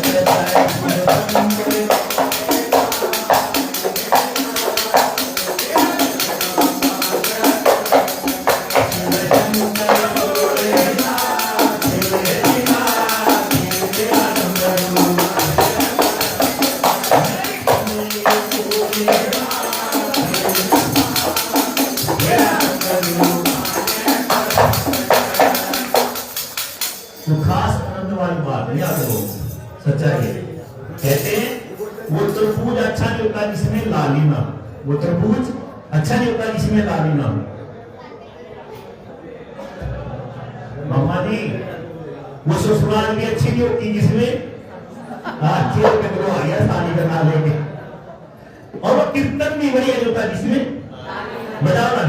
तो खास आनंद वाली बात है याद रखो सच्चाई है। कहते हैं वो तरबूज अच्छा नहीं होता जिसमें लाली ना हो। वो तरबूज अच्छा नहीं होता जिसमें लाली ना हो। मम्मा जी वो ससुराल भी अच्छी नहीं होती जिसमें अच्छी होकर आ गया शादी करना लेके। और वो कीर्तन भी बढ़िया होता जिसमें बजाओ ना